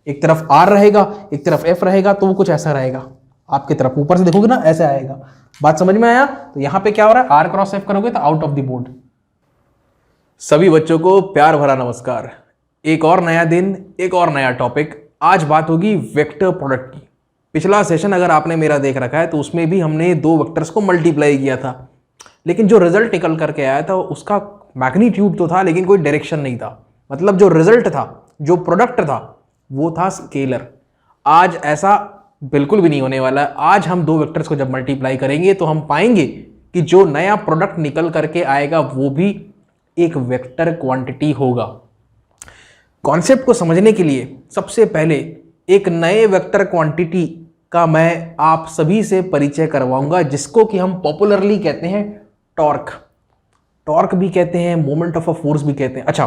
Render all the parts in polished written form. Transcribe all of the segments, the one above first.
एक तरफ r रहेगा, एक तरफ f रहेगा, तो वो कुछ ऐसा रहेगा। आपकी तरफ ऊपर से देखोगे ना, ऐसे आएगा। बात समझ में आया? तो यहां पे क्या हो रहा है, r क्रॉस f करोगे तो आउट ऑफ द बोर्ड। सभी बच्चों को प्यार भरा नमस्कार। एक और नया दिन, एक और नया टॉपिक। आज बात होगी वेक्टर प्रोडक्ट की। पिछला सेशन अगर आपने मेरा देख रखा है तो उसमें भी हमने दो वेक्टर्स को मल्टीप्लाई किया था, लेकिन जो रिजल्ट निकल करके आया था उसका मैग्नीट्यूड तो था लेकिन कोई डायरेक्शन नहीं था। मतलब जो रिजल्ट था, जो प्रोडक्ट था, वो था स्केलर। आज ऐसा बिल्कुल भी नहीं होने वाला है। आज हम दो वेक्टर्स को जब मल्टीप्लाई करेंगे तो हम पाएंगे कि जो नया प्रोडक्ट निकल करके आएगा वो भी एक वेक्टर क्वांटिटी होगा। कॉन्सेप्ट को समझने के लिए सबसे पहले एक नए वेक्टर क्वांटिटी का मैं आप सभी से परिचय करवाऊंगा, जिसको कि हम पॉपुलरली कहते हैं टॉर्क। टॉर्क भी कहते हैं, मोमेंट ऑफ अ फोर्स भी कहते हैं। अच्छा,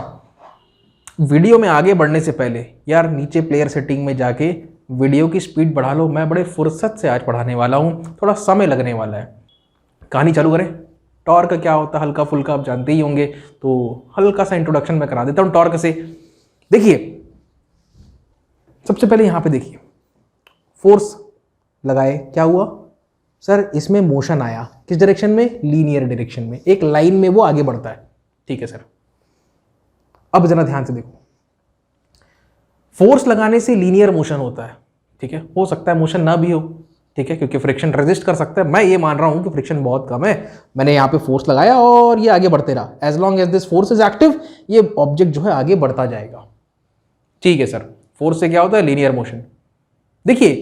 वीडियो में आगे बढ़ने से पहले यार नीचे प्लेयर सेटिंग में जाके वीडियो की स्पीड बढ़ा लो। मैं बड़े फुर्सत से आज पढ़ाने वाला हूं, थोड़ा समय लगने वाला है। कहानी चालू करें। टॉर्क क्या होता है, हल्का फुल्का आप जानते ही होंगे, तो हल्का सा इंट्रोडक्शन मैं करा देता हूं टॉर्क से। देखिए, सबसे पहले यहां पे देखिए, फोर्स लगाए, क्या हुआ सर, इसमें मोशन आया। किस डायरेक्शन में? लीनियर डायरेक्शन में, एक लाइन में वो आगे बढ़ता है। ठीक है सर। अब जरा ध्यान से देखो, फोर्स लगाने से लीनियर मोशन होता है। ठीक है, हो सकता है मोशन ना भी हो, ठीक है, क्योंकि फ्रिक्शन रेजिस्ट कर सकता है। मैं ये मान रहा हूं कि फ्रिक्शन बहुत कम है, मैंने यहां पे फोर्स लगाया और ये आगे बढ़ते रहा। As long as this force is active, ये ऑब्जेक्ट जो है आगे बढ़ता जाएगा। ठीक है सर। फोर्स से क्या होता है? Linear motion. देखिए,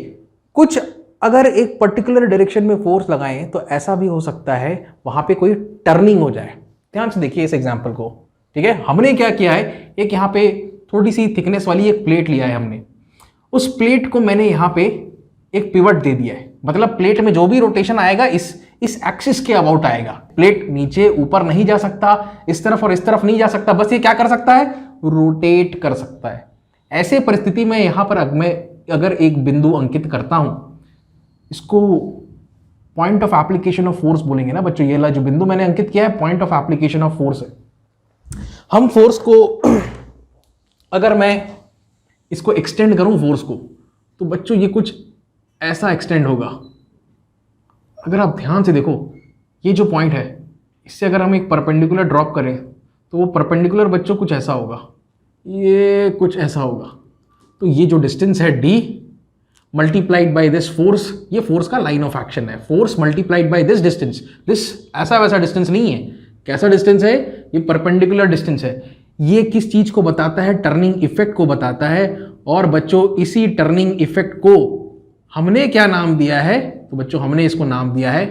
कुछ अगर एक पर्टिकुलर डायरेक्शन में फोर्स लगाएं तो ऐसा भी हो सकता है वहां पे कोई टर्निंग हो जाए। ध्यान से देखिए इस एग्जांपल को। ठीक है, हमने क्या किया है, एक यहां पे थोड़ी सी थिकनेस वाली एक प्लेट लिया है हमने। उस प्लेट को मैंने यहां पे एक पिवट दे दिया है। मतलब प्लेट में जो भी रोटेशन आएगा इस एक्सिस के अबाउट आएगा। प्लेट नीचे ऊपर नहीं जा सकता, इस तरफ और इस तरफ नहीं जा सकता, बस ये क्या कर सकता है? रोटेट कर सकता है। ऐसे परिस्थिति में यहां पर मैं अगर एक बिंदु अंकित करता हूं, इसको point of application of force बोलेंगे ना बच्चों। ये जो बिंदु मैंने अंकित किया है, point of application of force है। हम फोर्स को अगर मैं इसको एक्सटेंड करूं फोर्स को, तो बच्चों ये कुछ ऐसा एक्सटेंड होगा। अगर आप ध्यान से देखो, ये जो पॉइंट है, इससे अगर हम एक परपेंडिकुलर ड्रॉप करें तो वो परपेंडिकुलर बच्चों कुछ ऐसा होगा, ये कुछ ऐसा होगा। तो ये जो डिस्टेंस है d multiplied by this force, ये फोर्स का लाइन ऑफ एक्शन है। Force multiplied by this distance, this ऐसा वैसा डिस्टेंस नहीं है। कैसा डिस्टेंस है? ये परपेंडिकुलर डिस्टेंस है। ये किस चीज को बताता है? टर्निंग इफेक्ट को बताता है। और बच्चों इसी टर्निंग इफेक्ट को हमने क्या नाम दिया है? तो बच्चों हमने इसको नाम दिया है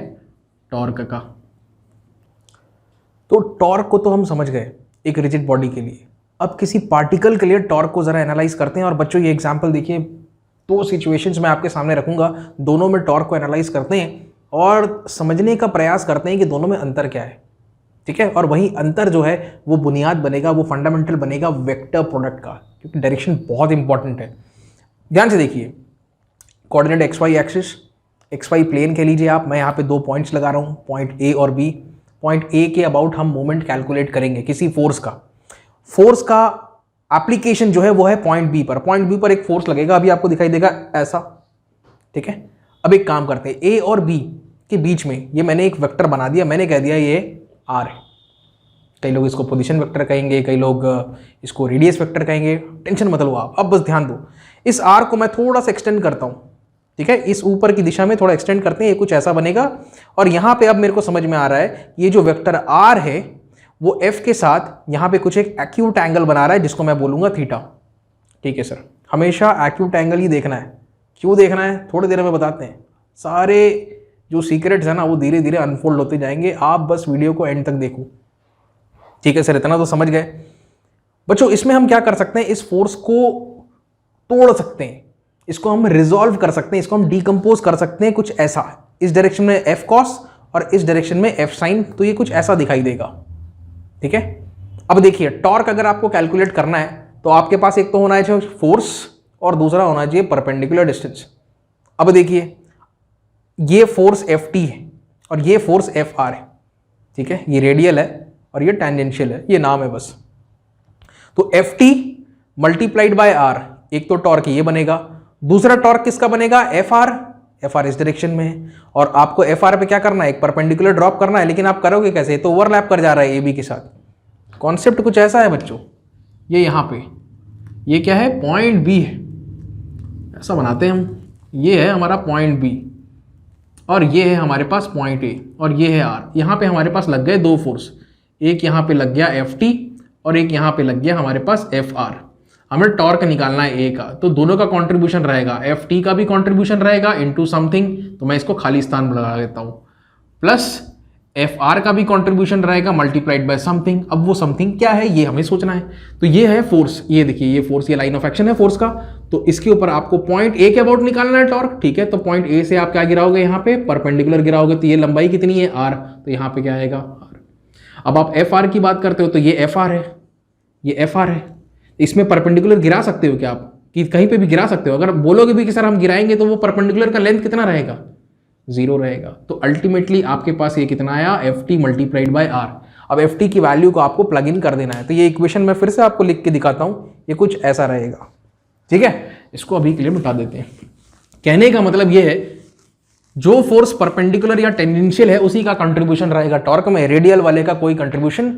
टॉर्क का। तो टॉर्क को तो हम समझ गए एक रिजिड बॉडी के लिए। अब किसी पार्टिकल के लिए टॉर्क को जरा एनालाइज करते हैं। और बच्चों ये एग्जांपल देखिए, दो सिचुएशंस मैं आपके सामने रखूंगा, दोनों में टॉर्क को एनालाइज करते हैं और समझने का प्रयास करते हैं कि दोनों में अंतर क्या है। ठीक है, और वही अंतर जो है वो बुनियाद बनेगा, वो फंडामेंटल बनेगा वेक्टर प्रोडक्ट का, क्योंकि डायरेक्शन बहुत इंपॉर्टेंट है। ध्यान से देखिए, coordinate X Y axis, X Y plane कह लीजिए आप। मैं यहाँ पे दो पॉइंट्स लगा रहा हूँ, पॉइंट ए और बी। पॉइंट ए के अबाउट हम मोमेंट कैलकुलेट करेंगे किसी फोर्स का। फोर्स का एप्लीकेशन जो है वो है पॉइंट बी पर। पॉइंट बी पर एक फोर्स लगेगा, अभी आपको दिखाई देगा ऐसा। ठीक है, अब एक काम करते हैं, ए और बी के बीच में ये मैंने एक वेक्टर बना दिया। मैंने कह दिया ये आर है। कई लोग इसको पोजीशन वेक्टर कहेंगे, कई लोग इसको रेडियस वेक्टर कहेंगे, टेंशन मत लो आप। अब बस ध्यान दो, इस आर को मैं थोड़ा सा एक्सटेंड करता हूं। ठीक है, इस ऊपर की दिशा में थोड़ा एक्सटेंड करते हैं, ये कुछ ऐसा बनेगा। और यहां पे अब मेरे को समझ में आ रहा है, ये जो वेक्टर आर है वो एफ के साथ यहां पे कुछ एक एक्यूट एंगल बना रहा है, जिसको मैं बोलूंगा थीटा। ठीक है सर, हमेशा एक्यूट एंगल ही देखना है। क्यों देखना है थोड़ी देर में बताते हैं। सारे जो सीक्रेट्स है ना वो धीरे धीरे अनफोल्ड होते जाएंगे, आप बस वीडियो को एंड तक देखो। ठीक है सर, इतना तो समझ गए बच्चों। इसमें हम क्या कर सकते हैं, इस फोर्स को तोड़ सकते हैं, इसको हम रिजॉल्व कर सकते हैं, इसको हम डीकंपोज कर सकते हैं कुछ ऐसा। इस डायरेक्शन में एफ कॉस और इस डायरेक्शन में एफ साइन, तो ये कुछ ऐसा दिखाई देगा। ठीक है, अब देखिए टॉर्क अगर आपको कैलकुलेट करना है तो आपके पास एक तो होना चाहिए फोर्स और दूसरा होना चाहिए परपेंडिकुलर डिस्टेंस। अब देखिए, ये फोर्स एफ टी है और ये फोर्स एफ आर है। ठीक है, ये रेडियल है और ये टेंजेंशियल है, ये नाम है बस। तो F T multiplied by R, एक तो टॉर्क ये बनेगा, दूसरा टॉर्क किसका बनेगा, एफ आर इस डायरेक्शन में है, और आपको एफ आर पे क्या करना है, एक परपेंडिकुलर ड्रॉप करना है। लेकिन आप करोगे कैसे, तो ओवरलैप कर जा रहा है ए बी के साथ। कॉन्सेप्ट कुछ ऐसा है बच्चों, ये यहाँ पे ये क्या है, पॉइंट बी है, ऐसा बनाते हैं हम, ये है हमारा पॉइंट बी और ये है हमारे पास पॉइंट ए और ये है आर। यहाँ पे हमारे पास लग गए दो फोर्स, एक यहाँ पे लग गया एफ टी और एक यहाँ पे लग गया हमारे पास एफ आर। हमें टॉर्क निकालना है ए का, तो दोनों का कंट्रीब्यूशन रहेगा, एफ टी का भी कंट्रीब्यूशन रहेगा इनटू समथिंग, तो मैं इसको खाली स्थान में लगा देता हूँ, प्लस एफ आर का भी कंट्रीब्यूशन रहेगा मल्टीप्लाइड बाय समथिंग। अब वो समथिंग क्या है ये हमें सोचना है। तो ये है फोर्स, ये देखिए ये फोर्स, ये लाइन ऑफ एक्शन है फोर्स का। तो इसके ऊपर आपको पॉइंट ए के अबाउट निकालना है टॉर्क, ठीक है। तो पॉइंट ए से आप क्या गिराओगे, यहाँ पे परपेंडिकुलर गिराओगे, तो ये लंबाई कितनी है आर, तो यहाँ पे क्या आएगा आर। अब आप एफ आर की बात करते हो तो ये एफ आर है, ये एफ आर है, इसमें परपेंडिकुलर गिरा सकते हो क्या आप, कि कहीं पे भी गिरा सकते हो। अगर बोलोगे भी कि सर हम गिराएंगे तो वो परपेंडिकुलर का लेंथ कितना रहेगा, 0 रहेगा। तो अल्टीमेटली आपके पास ये कितना आया, F T multiplied by R. अब एफ टी की वैल्यू को आपको प्लग इन कर देना है। तो ये इक्वेशन मैं फिर से आपको लिख के दिखाता हूं, ये कुछ ऐसा रहेगा, ठीक है। इसको अभी के लिए मिटा देते हैं। कहने का मतलब ये है, जो फोर्स परपेंडिकुलर या टेंजेंशियल है उसी का कंट्रीब्यूशन रहेगा टॉर्क में, रेडियल वाले का कोई कंट्रीब्यूशन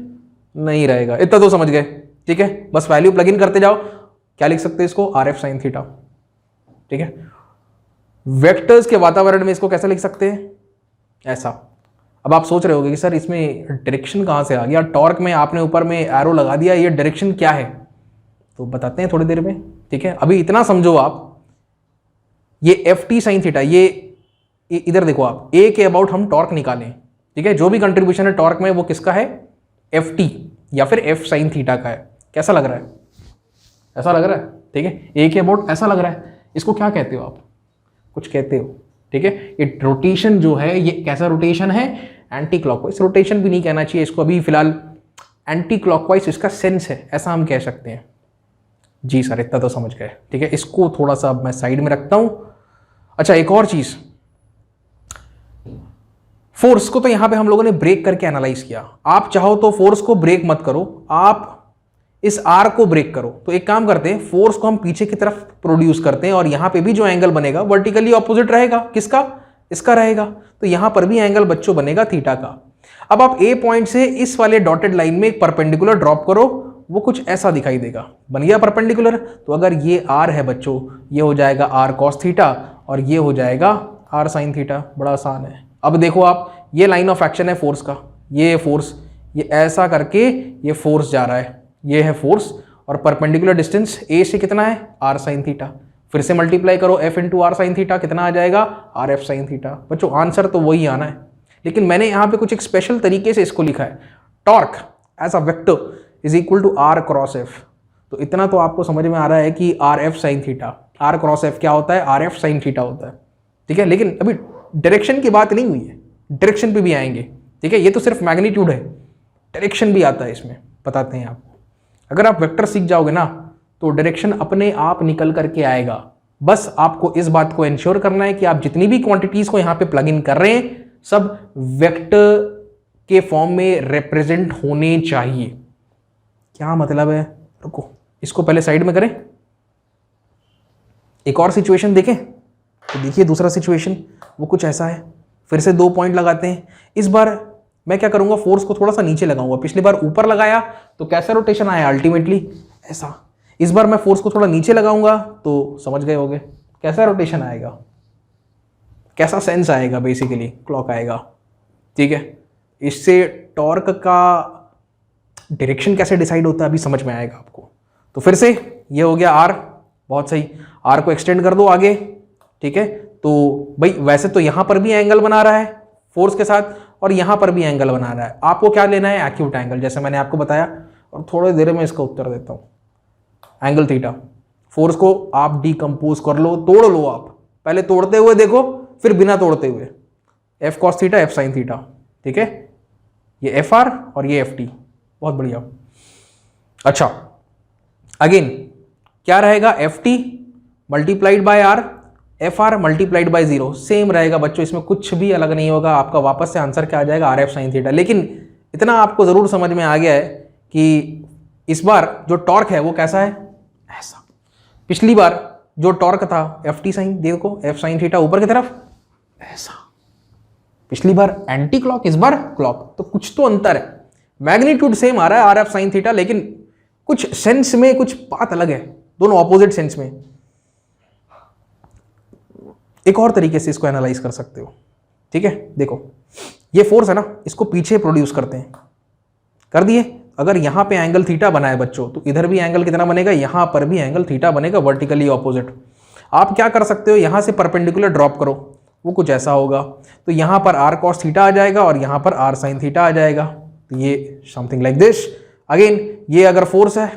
नहीं रहेगा। इतना तो समझ गए, ठीक है। बस वैल्यू प्लग इन करते जाओ। क्या लिख सकते हैं इसको, आर एफ साइन थीटा, ठीक है। वेक्टर्स के वातावरण में इसको कैसे लिख सकते हैं, ऐसा। अब आप सोच रहे होगे कि सर इसमें डायरेक्शन कहाँ से आ गया, टॉर्क में आपने ऊपर में एरो लगा दिया, ये डायरेक्शन क्या है, तो बताते हैं थोड़ी देर में, ठीक है। अभी इतना समझो आप, ये एफ टी साइन थीटा, ये इधर देखो आप, ए के अबाउट हम टॉर्क निकालें, ठीक है। जो भी कंट्रीब्यूशन है टॉर्क में वो किसका है, एफ टी या फिर एफ साइन थीटा का है। कैसा लग रहा है, ऐसा लग रहा है, ठीक है। ए के अबाउट ऐसा लग रहा है, इसको क्या कहते हो आप, कुछ कहते हो, ठीक है। ये रोटेशन जो है, ये कैसा रोटेशन है, एंटी क्लॉकवाइज रोटेशन भी नहीं कहना चाहिए इसको अभी फिलहाल, एंटी क्लॉकवाइज इसका सेंस है, ऐसा हम कह सकते हैं। जी सर इतना तो समझ गए, ठीक है। इसको थोड़ा सा अब मैं साइड में रखता हूं। अच्छा एक और चीज, फोर्स को तो यहां पे हम लोगों ने ब्रेक करके एनालाइज किया। आप चाहो तो फोर्स को ब्रेक मत करो, आप इस आर को ब्रेक करो। तो एक काम करते हैं, फोर्स को हम पीछे की तरफ प्रोड्यूस करते हैं और यहां पे भी जो एंगल बनेगा वर्टिकली ऑपोजिट रहेगा, किसका, इसका रहेगा। तो यहां पर भी एंगल बच्चों बनेगा थीटा का। अब आप ए पॉइंट से इस वाले डॉटेड लाइन में एक परपेंडिकुलर ड्रॉप करो, वो कुछ ऐसा दिखाई देगा, बन गया परपेंडिकुलर। तो अगर ये आर है बच्चों, ये हो जाएगा आर कॉस थीटा और ये हो जाएगा आर साइन थीटा। बड़ा आसान है। अब देखो आप, ये लाइन ऑफ एक्शन है फोर्स का, ये फोर्स, ये ऐसा करके ये फोर्स जा रहा है, ये है फोर्स, और परपेंडिकुलर डिस्टेंस ए से कितना है, आर साइन थीटा। फिर से मल्टीप्लाई करो, F into R sine theta, कितना आ जाएगा, आर एफ साइन थीटा। बच्चों आंसर तो वही आना है, लेकिन मैंने यहाँ पे कुछ एक स्पेशल तरीके से इसको लिखा है, torque as a vector is equal to R cross F. तो इतना तो आपको समझ में आ रहा है कि R F sine theta, R cross F क्या होता है, आर एफ साइन थीटा होता है, ठीक है। लेकिन अभी डायरेक्शन की बात नहीं हुई है, डायरेक्शन पे भी आएंगे, ठीक है। ये तो सिर्फ मैग्नीट्यूड है, डायरेक्शन भी आता है इसमें, बताते हैं आपको। अगर आप वेक्टर सीख जाओगे ना तो डायरेक्शन अपने आप निकल करके आएगा। बस आपको इस बात को इंश्योर करना है कि आप जितनी भी क्वांटिटीज को यहां पे प्लग इन कर रहे हैं सब वेक्टर के फॉर्म में रिप्रेजेंट होने चाहिए। क्या मतलब है, रुको इसको पहले साइड में करें, एक और सिचुएशन देखें। तो देखिए दूसरा सिचुएशन वो कुछ ऐसा है, फिर से 2 पॉइंट लगाते हैं। इस बार मैं क्या करूंगा, फोर्स को थोड़ा सा नीचे लगाऊंगा। पिछली बार ऊपर लगाया तो कैसा रोटेशन आया, अल्टीमेटली ऐसा। इस बार मैं फोर्स को थोड़ा नीचे लगाऊंगा तो समझ गए होगे कैसा रोटेशन आएगा, कैसा सेंस आएगा, बेसिकली क्लॉक आएगा, ठीक है। इससे टॉर्क का डायरेक्शन कैसे डिसाइड होता है अभी समझ में आएगा आपको। तो फिर से ये हो गया आर, बहुत सही। आर को एक्सटेंड कर दो आगे, ठीक है। तो भाई वैसे तो यहां पर भी एंगल बना रहा है फोर्स के साथ और यहां पर भी एंगल बना रहा है। आपको क्या लेना है, एक्यूट एंगल, जैसे मैंने आपको बताया। और थोड़ी देर में इसका उत्तर देता हूं। एंगल थीटा, फोर्स को आप डीकंपोज कर लो, तोड़ लो आप, पहले तोड़ते हुए देखो फिर बिना तोड़ते हुए। F cos theta, F sine theta, ठीक है। ये एफ आर और ये एफ टी, बहुत बढ़िया। अच्छा अगेन क्या रहेगा, F T multiplied by R, F R multiplied by 0, same रहेगा बच्चों, इसमें कुछ भी अलग नहीं होगा। आपका वापस से आंसर क्या आ जाएगा, आर एफ साइन थीटा। लेकिन इतना आपको जरूर समझ में आ गया है कि इस बार जो टॉर्क है वो कैसा है, ऐसा। पिछली बार जो टॉर्क था एफ टी साइन, देखो एफ साइन थीटा ऊपर की तरफ ऐसा, पिछली बार एंटी क्लॉक, इस बार क्लॉक, तो कुछ तो अंतर है। मैग्नीट्यूड सेम आ रहा है आर एफ साइन थीटा, लेकिन कुछ सेंस में कुछ बात अलग है, दोनों ऑपोजिट सेंस में। एक और तरीके से इसको एनालाइज कर सकते हो, ठीक है। देखो ये फोर्स है ना, इसको पीछे प्रोड्यूस करते हैं, कर दिए। अगर यहां पे एंगल थीटा बनाए बच्चों, तो इधर भी एंगल कितना बनेगा, यहां पर भी एंगल थीटा बनेगा, वर्टिकली ऑपोजिट। आप क्या कर सकते हो, यहां से परपेंडिकुलर ड्रॉप करो, वो कुछ ऐसा होगा। तो यहां पर आर कॉस थीटा आ जाएगा और यहां पर आर साइन थीटा आ जाएगा। तो ये समथिंग लाइक दिस। अगेन ये अगर फोर्स है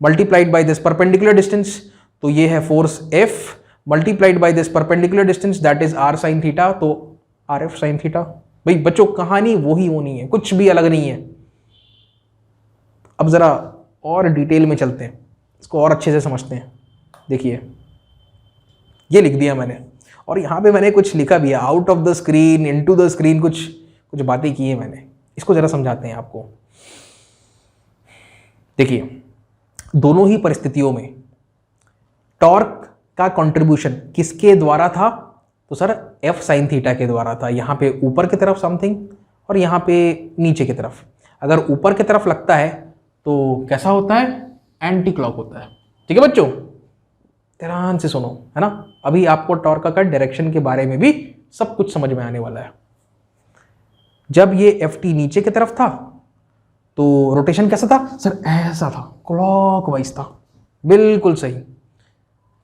multiplied by this perpendicular distance, तो ये है force F multiplied by this perpendicular distance, that is R sine theta, तो आर एफ साइन थीटा। भाई बच्चों कहानी वही होनी है, कुछ भी अलग नहीं है। अब जरा और डिटेल में चलते हैं, इसको और अच्छे से समझते हैं। देखिए ये लिख दिया मैंने, और यहां पे मैंने कुछ लिखा भी है, out of the screen, into the screen, कुछ बातें की है मैंने। इसको जरा समझाते हैं आपको। देखिए दोनों ही परिस्थितियों में टॉर्क का कंट्रीब्यूशन किसके द्वारा था, तो सर एफ साइन थीटा के द्वारा था। यहां पे ऊपर की तरफ समथिंग और यहां पे नीचे की तरफ। अगर ऊपर की तरफ लगता है तो कैसा होता है, एंटी क्लॉक होता है। ठीक है बच्चों, ध्यान से सुनो, है ना। अभी आपको टॉर्क का डायरेक्शन के बारे में भी सब कुछ समझ में आने वाला है। जब ये एफ टी नीचे की तरफ था तो रोटेशन कैसा था सर, ऐसा था, क्लॉकवाइज था, बिल्कुल सही।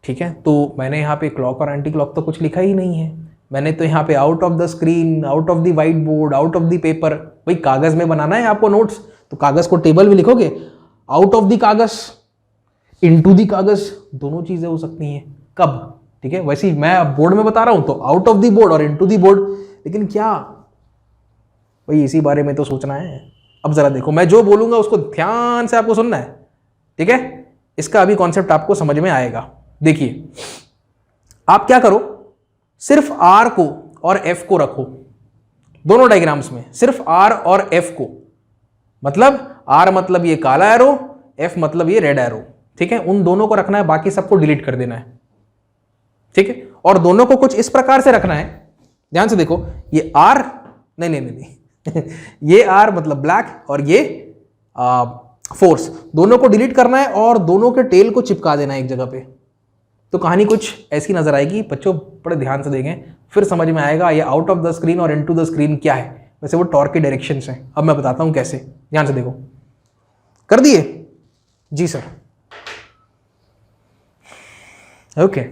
ठीक है, तो मैंने यहाँ पे क्लॉक और एंटी क्लॉक तो कुछ लिखा ही नहीं है। मैंने तो यहाँ पे out of the screen, out of the white board, out of the paper, भाई कागज में बनाना है आपको नोट्स, तो कागज को टेबल में लिखोगे, आउट ऑफ द कागज, इनटू द कागज, दोनों चीजें हो सकती हैं। कब, ठीक है, वैसे ही मैं बोर्ड में बता रहा हूं तो आउट ऑफ द बोर्ड और इनटू द बोर्ड, लेकिन क्या भाई इसी बारे में तो सोचना है। अब जरा देखो, मैं जो बोलूंगा उसको ध्यान से आपको सुनना है, ठीक है। इसका अभी कॉन्सेप्ट आपको समझ में आएगा। देखिए आप क्या करो, सिर्फ आर को और एफ को रखो दोनों डायग्राम्स में, सिर्फ आर और एफ को। मतलब आर मतलब ये काला एरो, एफ मतलब ये रेड एरो, ठीक है। उन दोनों को रखना है, बाकी सबको डिलीट कर देना है, ठीक है। और दोनों को कुछ इस प्रकार से रखना है, ध्यान से देखो, ये आर, नहीं ये आर मतलब ब्लैक और ये फोर्स, दोनों को डिलीट करना है और दोनों के टेल को चिपका देना है एक जगह पे। तो कहानी कुछ ऐसी नजर आएगी। बच्चों बड़े ध्यान से देखें, फिर समझ में आएगा ये आउट ऑफ द स्क्रीन और इनटू द स्क्रीन क्या है। वैसे वो टॉर्क के डायरेक्शन है, अब मैं बताता हूं कैसे। ध्यान से देखो, कर दिए जी सर, ओके।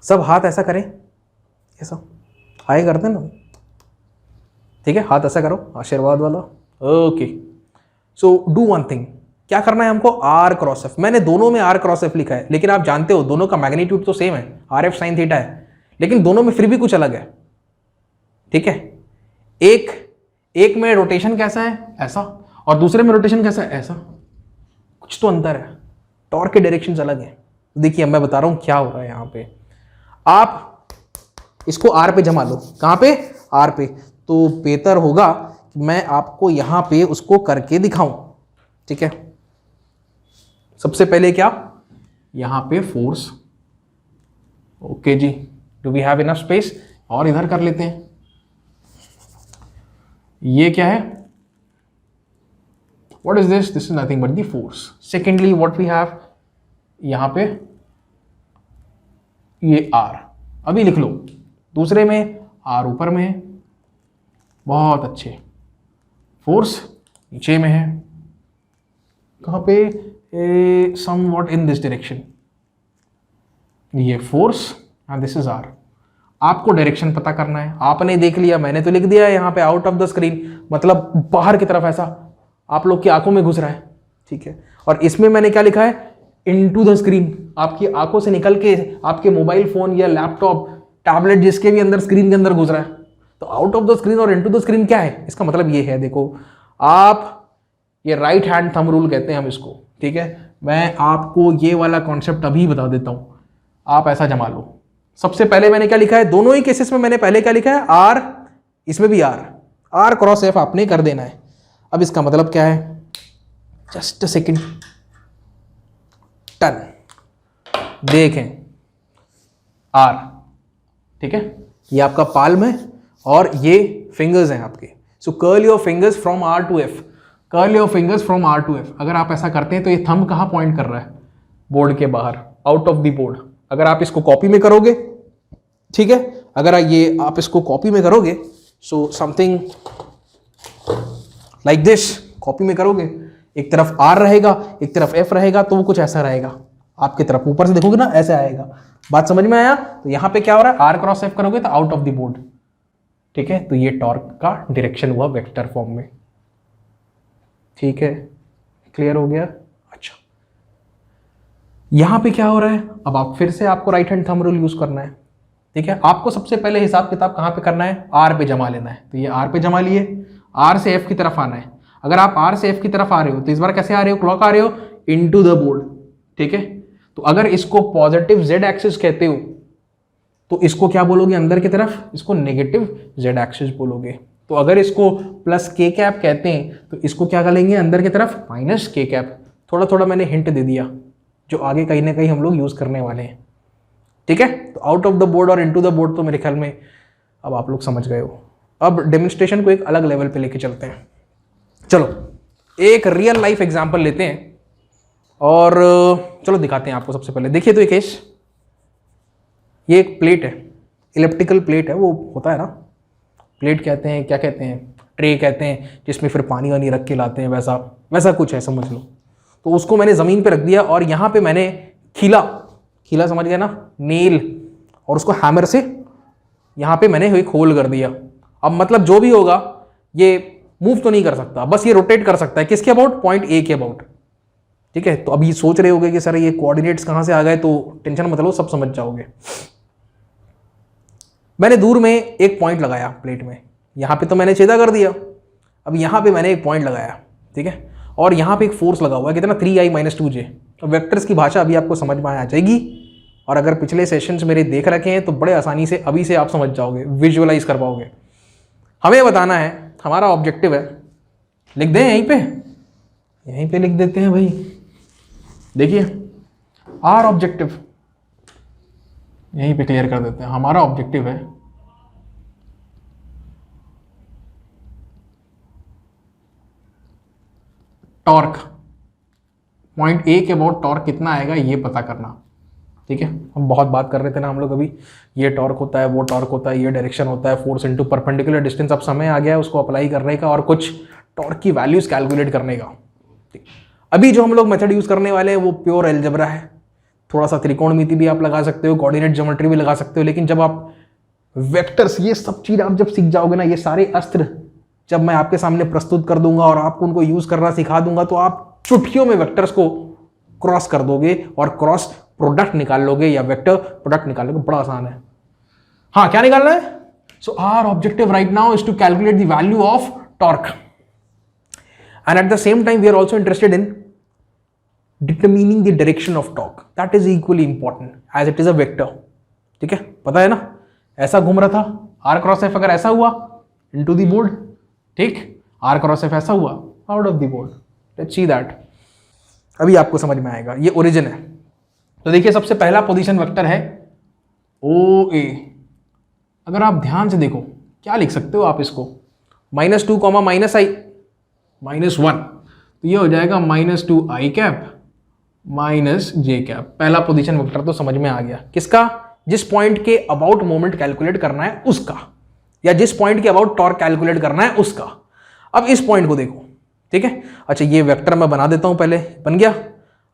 सब हाथ ऐसा करें, ऐसा हाय करते हैं ना, ठीक है, हाथ ऐसा करो आशीर्वाद वाला, okay. So do one thing, क्या करना है हमको, आर क्रॉस एफ। मैंने दोनों में आर क्रॉस एफ लिखा है, लेकिन आप जानते हो दोनों का मैग्नीट्यूड तो सेम है, आर एफ साइन थीटा है, लेकिन दोनों में फिर भी कुछ अलग है, ठीक है। एक में रोटेशन कैसा है, ऐसा, और दूसरे में रोटेशन कैसा है, ऐसा, कुछ तो अंतर है, टॉर्क के डायरेक्शन अलग है। देखिए मैं बता रहा हूं क्या हो रहा है। यहां पे आप इसको आर पे जमा लो, कहां पे, आर पे, तो बेहतर होगा कि मैं आपको यहां पे उसको करके दिखाऊं, ठीक है। सबसे पहले क्या, यहां पे force, okay ji, do we have enough space, और इधर कर लेते हैं। ये क्या है, what is this, this is nothing but the force. Secondly what we have, यहां पे ये आर, अभी लिख लो, दूसरे में आर ऊपर में है, बहुत अच्छे, फोर्स नीचे में है, कहां पे, समवॉट इन दिस डायरेक्शन, ये force and this is R. आपको डायरेक्शन पता करना है, आपने देख लिया, मैंने तो लिख दिया है यहाँ पे आउट ऑफ द स्क्रीन, मतलब बाहर की तरफ, ऐसा आप लोग की आंखों में घुस रहा है, ठीक है। और इसमें मैंने क्या लिखा है, इनटू द स्क्रीन, आपकी आंखों से निकल के आपके मोबाइल फोन या लैपटॉप टैबलेट जिसके भी अंदर स्क्रीन के अंदर घुस रहा है। तो आउट ऑफ द स्क्रीन और इनटू द स्क्रीन क्या है, इसका मतलब ये है, देखो आप, ये राइट हैंड थंब रूल कहते हैं हम इसको, ठीक है। मैं आपको ये वाला कॉन्सेप्ट अभी बता देता हूं, आप ऐसा जमा लो। सबसे पहले मैंने क्या लिखा है, दोनों ही केसेस में मैंने पहले क्या लिखा है, आर, इसमें भी आर क्रॉस एफ आपने कर देना है। अब इसका मतलब क्या है, जस्ट अ सेकेंड, टन। देखें आर, ठीक है, ये आपका पाल्म है और ये फिंगर्स हैं आपके। So curl your fingers from R to F, curl your fingers from R to F. अगर आप ऐसा करते हैं तो ये थंब कहाँ पॉइंट कर रहा है? बोर्ड के बाहर, आउट ऑफ द बोर्ड। अगर आप इसको कॉपी में करोगे, ठीक है, अगर ये आप इसको कॉपी में करोगे, so something like this, copy में करोगे, एक तरफ आर रहेगा, एक तरफ एफ रहेगा, तो वो कुछ ऐसा रहेगा आपकी तरफ, ऊपर से देखोगे ना ऐसे आएगा। बात समझ में आया? तो यहां पे क्या हो रहा है, आर क्रॉस एफ करोगे तो आउट ऑफ द बोर्ड, ठीक है, तो ये टॉर्क का डायरेक्शन हुआ वेक्टर फॉर्म में। ठीक है, क्लियर हो गया? अच्छा, यहां पे क्या हो रहा है, अब आप फिर से आपको right hand thumb rule use करना है, ठीक है। आपको सबसे पहले हिसाब किताब कहां पे करना है, आर पे जमा लेना है। तो ये आर पे जमा लिए, आर से एफ की तरफ आना है। अगर आप आर से एफ की तरफ आ रहे हो तो इस बार कैसे आ रहे हो, क्लॉक आ रहे हो इनटू द बोर्ड, ठीक है। तो अगर इसको पॉजिटिव जेड एक्सिस कहते हो तो इसको क्या बोलोगे अंदर की तरफ, इसको नेगेटिव जेड एक्सिस बोलोगे। तो अगर इसको प्लस के कैप कहते हैं तो इसको क्या करेंगे अंदर की तरफ, माइनस के कैप। थोड़ा थोड़ा मैंने हिंट दे दिया जो आगे कहीं ना कहीं हम लोग यूज करने वाले हैं, ठीक है। तो आउट ऑफ द बोर्ड और इनटू द बोर्ड तो मेरे ख्याल में अब आप लोग समझ गए हो। अब डेमोन्स्ट्रेशन को एक अलग लेवल पे लेके चलते हैं। चलो एक रियल लाइफ एग्जांपल लेते हैं और चलो दिखाते हैं आपको। सबसे पहले देखिए तो ये केस, ये एक प्लेट है, इलेप्टिकल प्लेट है, वो होता है ना प्लेट कहते हैं, क्या कहते हैं, ट्रे कहते हैं, जिसमें फिर पानी वानी रख के लाते हैं, वैसा वैसा कुछ है समझ लो। तो उसको मैंने ज़मीन पे रख दिया और यहाँ पे मैंने खीला समझ गया ना, नेल, और उसको हैमर से यहाँ पे मैंने एक होल कर दिया। अब मतलब जो भी होगा ये मूव तो नहीं कर सकता, बस ये रोटेट कर सकता है। किसके अबाउट, पॉइंट ए के अबाउट, ठीक है। तो अभी सोच रहे होगे कि सर ये कोऑर्डिनेट्स कहाँ से आ गए, तो टेंशन मत लो, सब समझ जाओगे। मैंने दूर में एक पॉइंट लगाया प्लेट में, यहाँ पे तो मैंने छेदा कर दिया, अब यहाँ पे मैंने एक पॉइंट लगाया, ठीक है, और यहाँ पे एक फोर्स लगा हुआ है, कितना 3i-2j। तो वेक्टर्स की भाषा अभी आपको समझ में आ जाएगी, और अगर पिछले सेशंस मेरे देख रखे हैं तो बड़े आसानी से अभी से आप समझ जाओगे, विजुअलाइज कर पाओगे। हमें बताना है, हमारा ऑब्जेक्टिव है, लिख दें यहीं पे लिख देते हैं भाई। देखिए आर ऑब्जेक्टिव यहीं पे क्लियर कर देते हैं। हमारा ऑब्जेक्टिव है टॉर्क, पॉइंट ए के अबाउट टॉर्क कितना आएगा ये पता करना, ठीक है। हम बहुत बात कर रहे थे ना हम लोग अभी, ये टॉर्क होता है, वो टॉर्क होता है, ये डायरेक्शन होता है, फोर्स इनटू परपेंडिकुलर डिस्टेंस। अब समय आ गया है उसको अप्लाई करने का और कुछ टॉर्क की वैल्यूज कैलकुलेट करने का। अभी जो हम लोग मेथड यूज करने वाले हैं वो प्योर एल्जेब्रा है, थोड़ा सा त्रिकोणमिति भी आप लगा सकते हो, कोऑर्डिनेट ज्योमेट्री भी लगा सकते हो। लेकिन जब आप वेक्टर्स, ये सब चीज आप जब सीख जाओगे ना, ये सारे अस्त्र जब मैं आपके सामने प्रस्तुत कर दूंगा और आपको उनको यूज करना सिखा दूंगा, तो आप चुटकियों में वेक्टर्स को क्रॉस कर दोगे और क्रॉस प्रोडक्ट निकाल लोगे या वेक्टर प्रोडक्ट निकाल लोगे। बड़ा आसान है। हाँ, क्या निकालना है? So our objective right now is to calculate the value of torque, and at the same time we are also interested in determining the direction of torque. That is equally important as it is a vector. ठीक है, पता है ना, ऐसा घूम रहा था, r cross f अगर ऐसा हुआ into the board, ठीक, r क्रॉस f ऐसा हुआ out of the board. Let's see that. अभी आपको समझ में आएगा। ये ओरिजिन है। तो देखिए सबसे पहला पोजीशन वेक्टर है OA। अगर आप ध्यान से देखो क्या लिख सकते हो आप इसको, -2, -i, -1, तो ये हो जाएगा -2i कैप -j कैप। पहला पोजीशन वेक्टर तो समझ में आ गया। किसका? जिस पॉइंट के अबाउट मोमेंट कैलकुलेट करना है उसका, या जिस पॉइंट के अबाउट टॉर्क कैलकुलेट करना है उसका। अब इस पॉइंट को देखो, ठीक है। अच्छा, ये वेक्टर मैं बना देता हूं, पहले बन गया।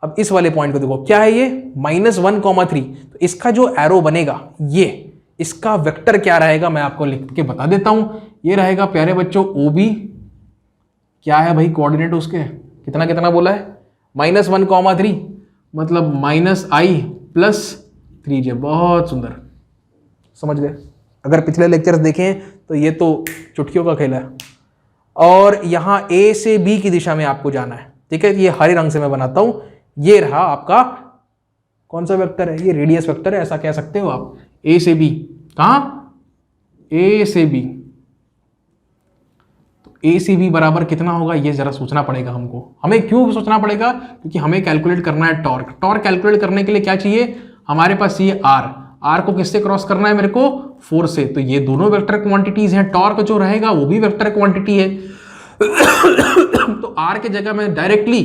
अब इस वाले पॉइंट को देखो, क्या है ये, -1, 3। तो इसका जो एरो बनेगा, ये इसका वेक्टर क्या रहेगा मैं आपको लिख के बता देता हूं। ये रहेगा प्यारे बच्चों OB। क्या है भाई कोऑर्डिनेट उसके, कितना कितना बोला है, -1, 3, मतलब -i+3j। बहुत सुंदर, समझ गए। अगर पिछले लेक्चर्स देखें तो ये तो चुटकियों का खेल है। और यहाँ A से B की दिशा में आपको जाना है, ठीक है। ये हरे रंग से मैं बनाता हूं। ये रहा आपका कौन सा वेक्टर है, ये रेडियस वेक्टर है, ऐसा कह सकते हो आप। A से B, कहाँ, A से B। ए सी बी बराबर कितना होगा ये जरा सोचना पड़ेगा हमको। हमें क्यों सोचना पड़ेगा? क्योंकि हमें कैलकुलेट करना है टॉर्क। टॉर्क कैलकुलेट करने के लिए क्या चाहिए हमारे पास? ये आर को किससे क्रॉस करना है मेरे को? 4 से। तो ये दोनों वेक्टर क्वांटिटीज हैं। टॉर्क जो रहेगा वो भी वेक्टर क्वांटिटी है। तो आर के जगह मैं डायरेक्टली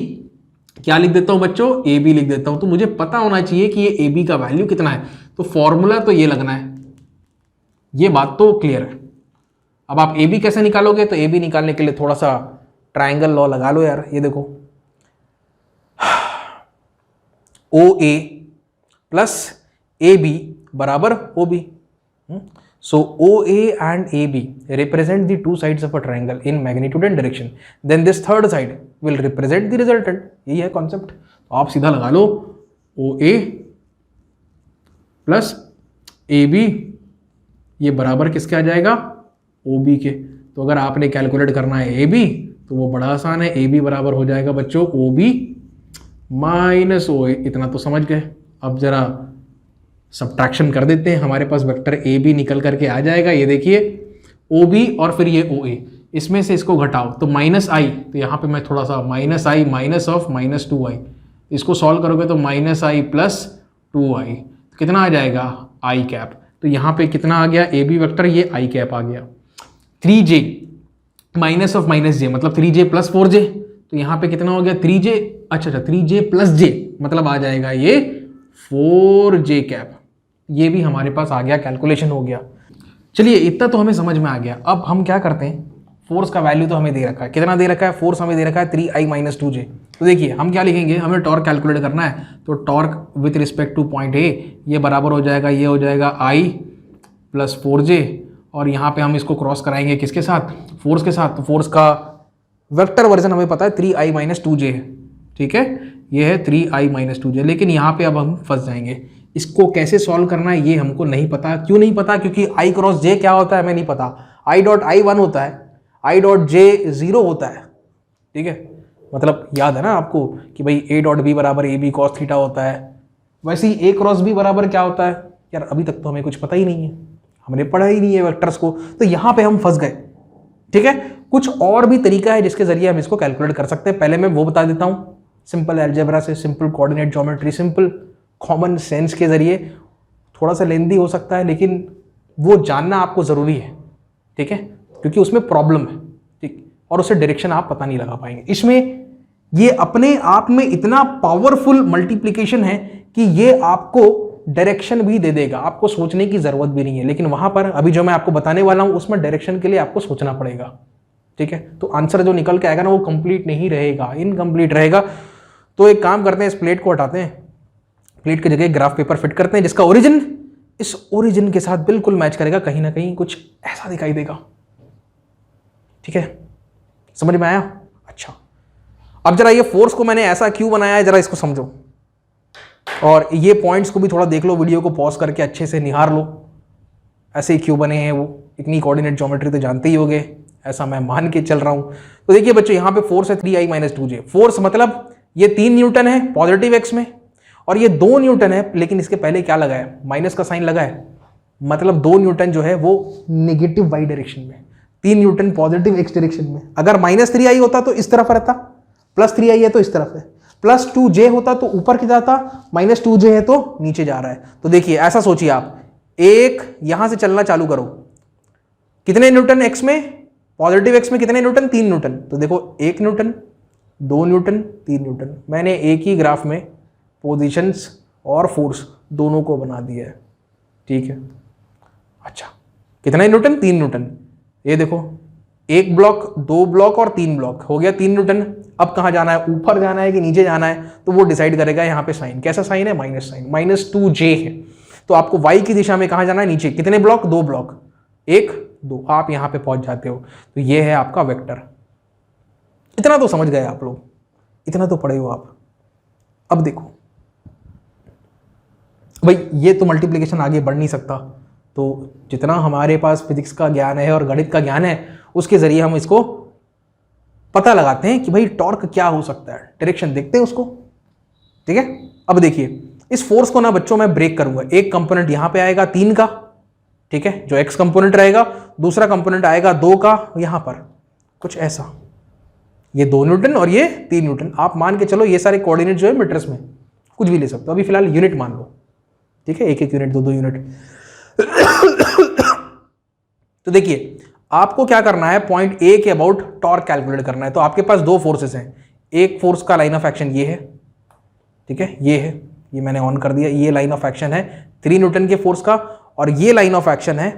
क्या लिख देता हूं बच्चों? ए बी लिख देता हूं। तो मुझे पता होना चाहिए कि ये ए बी का वैल्यू कितना है। तो फॉर्मूला तो ये लगना है। ये बात तो क्लियर है। अब आप ए बी कैसे निकालोगे? तो ए बी निकालने के लिए थोड़ा सा ट्राइंगल लॉ लगा लो यार। ये देखो, ओ ए प्लस ए बी बराबर O B. So OA and AB represent the two sides of a triangle in magnitude and direction. Then this third side will represent the resultant. यही है कॉन्सेप्ट। तो आप सीधा लगा लो OA प्लस AB, ये बराबर किसके आ जाएगा? OB के। तो अगर आपने कैलकुलेट करना है AB तो वो बड़ा आसान है। AB बराबर हो जाएगा बच्चों OB माइनस OA। इतना तो समझ गए। अब जरा सब्ट्रैक्शन कर देते हैं। हमारे पास वेक्टर ए बी निकल करके आ जाएगा। ये देखिए ओ बी और फिर ये ओ ए, इसमें से इसको घटाओ तो माइनस आई। तो यहाँ पे मैं थोड़ा सा minus I minus of minus 2i, इसको सॉल्व करोगे तो माइनस आई प्लस 2i। तो कितना आ जाएगा? आई कैप। तो यहाँ पे कितना आ गया? ए बी वेक्टर, ये आई कैप आ गया। 3j माइनस ऑफ माइनस जे मतलब 3j प्लस 4j। तो यहाँ पे कितना हो गया? 3j, अच्छा 3j प्लस j मतलब आ जाएगा ये 4j कैप। ये भी हमारे पास आ गया, कैलकुलेशन हो गया। चलिए इतना तो हमें समझ में आ गया। अब हम क्या करते हैं, फोर्स का वैल्यू तो हमें दे रखा है। कितना दे रखा है? फोर्स हमें दे रखा है 3i माइनस 2j। तो देखिए हम क्या लिखेंगे, हमें टॉर्क कैलकुलेट करना है। तो torque with respect two point A, ये बराबर हो जाएगा, ये हो जाएगा i प्लस 4j, और यहाँ पे हम इसको क्रॉस कराएंगे किसके साथ? फोर्स के साथ। तो फोर्स का वेक्टर वर्जन हमें पता है 3i माइनस 2j है, ठीक है। ये है 3i माइनस 2j। लेकिन यहाँ पे अब हम फंस जाएंगे। इसको कैसे सॉल्व करना है ये हमको नहीं पता। क्यों नहीं पता? क्योंकि i क्रॉस j क्या होता है हमें नहीं पता। i डॉट i 1 होता है, i डॉट j 0 होता है, ठीक है। मतलब याद है ना आपको कि भाई a डॉट b बराबर ए बी कॉस थीटा होता है। वैसे ही a क्रॉस b बराबर क्या होता है यार? अभी तक तो हमें कुछ पता ही नहीं है, हमने पढ़ा ही नहीं है वेक्टर्स को। तो यहाँ पे हम फंस गए, ठीक है। कुछ और भी तरीका है जिसके जरिए हम इसको कैलकुलेट कर सकते हैं। पहले मैं वो बता देता हूँ, सिंपल अलजेब्रा से, simple coordinate geometry, simple common sense के जरिए। थोड़ा सा लेंदी हो सकता है लेकिन वो जानना आपको ज़रूरी है, ठीक है, क्योंकि उसमें प्रॉब्लम है, ठीक, और उससे डायरेक्शन आप पता नहीं लगा पाएंगे। इसमें ये अपने आप में इतना पावरफुल मल्टीप्लिकेशन है कि ये आपको डायरेक्शन भी दे देगा, आपको सोचने की ज़रूरत भी नहीं है। लेकिन वहाँ पर अभी जो मैं आपको बताने वाला हूँ उसमें डायरेक्शन के लिए आपको सोचना पड़ेगा, ठीक है। तो आंसर जो निकल के आएगा ना वो कंप्लीट नहीं रहेगा, इनकम्प्लीट रहेगा। तो एक काम करते हैं, इस प्लेट को हटाते हैं, प्लेट की जगह ग्राफ पेपर फिट करते हैं जिसका ओरिजिन इस ओरिजिन के साथ बिल्कुल मैच करेगा। कहीं ना कहीं कुछ ऐसा दिखाई देगा, ठीक है। समझ में आया? अच्छा, अब जरा ये फोर्स को मैंने ऐसा क्यों बनाया है जरा इसको समझो, और ये पॉइंट्स को भी थोड़ा देख लो, वीडियो को पॉज करके अच्छे से निहार लो। ऐसे ही क्यों बने हैं वो, इतनी कोऑर्डिनेट ज्योमेट्री तो जानते ही होगे, ऐसा मैं मान के चल रहा हूं। तो देखिए बच्चों, यहाँ पे फोर्स है 3i माइनस 2j। फोर्स मतलब ये 3 न्यूटन है पॉजिटिव एक्स में, और ये 2 न्यूटन है, लेकिन इसके पहले क्या लगा है? माइनस का साइन लगा है। मतलब 2 न्यूटन जो है वो नेगेटिव वाई डायरेक्शन में, 3 न्यूटन पॉजिटिव एक्स डायरेक्शन में। अगर माइनस 3i होता तो इस तरफ रहता, प्लस 3i है तो इस तरफ है, प्लस 2j होता तो ऊपर की जाता, माइनस 2j है तो नीचे जा रहा है। तो देखिए ऐसा सोचिए आप, एक यहां से चलना चालू करो, कितने न्यूटन एक्स में? पॉजिटिव एक्स में कितने न्यूटन? 3 न्यूटन। तो देखो 1 न्यूटन, 2 न्यूटन, 3 न्यूटन। मैंने एक ही ग्राफ में पोजीशंस और फोर्स दोनों को बना दिया है, ठीक है। अच्छा, कितने न्यूटन? 3 न्यूटन। ये देखो 1 ब्लॉक, 2 ब्लॉक और 3 ब्लॉक, हो गया 3 न्यूटन। अब कहाँ जाना है? ऊपर जाना है कि नीचे जाना है? तो वो डिसाइड करेगा। यहाँ पे साइन कैसा साइन है? माइनस साइन, माइनस 2j है। तो आपको y की दिशा में कहाँ जाना है? नीचे। कितने ब्लॉक? 2 ब्लॉक, 1 2, आप यहाँ पे पहुंच जाते हो। तो ये है आपका वेक्टर। इतना तो समझ गए आप लोग, इतना तो पढ़े हो आप। अब देखो भाई, ये तो मल्टीप्लिकेशन आगे बढ़ नहीं सकता, तो जितना हमारे पास फिजिक्स का ज्ञान है और गणित का ज्ञान है उसके जरिए हम इसको पता लगाते हैं कि भाई टॉर्क क्या हो सकता है। डायरेक्शन देखते हैं उसको, ठीक है। अब देखिए, इस फोर्स को ना बच्चों मैं ब्रेक करूंगा। एक कंपोनेंट यहां पे आएगा 3 का, ठीक है, जो एक्स कंपोनेंट रहेगा। दूसरा कंपोनेंट आएगा 2 का यहाँ पर, कुछ ऐसा, ये 2 न्यूटन और ये 3 न्यूटन। आप मान के चलो ये सारे कोऑर्डिनेट जो है मीटर्स में, कुछ भी ले सकते हो, अभी फिलहाल यूनिट मान लो, ठीक है, 1-1 यूनिट, 2-2 यूनिट। तो देखिए आपको क्या करना है, पॉइंट ए के अबाउट टॉर्क कैलकुलेट करना है। तो आपके पास 2 फोर्सेस हैं, एक फोर्स का लाइन ऑफ एक्शन ये है, ठीक है, ये है, ये मैंने ऑन कर दिया, ये लाइन ऑफ एक्शन है 3 न्यूटन के फोर्स का, और ये लाइन ऑफ एक्शन है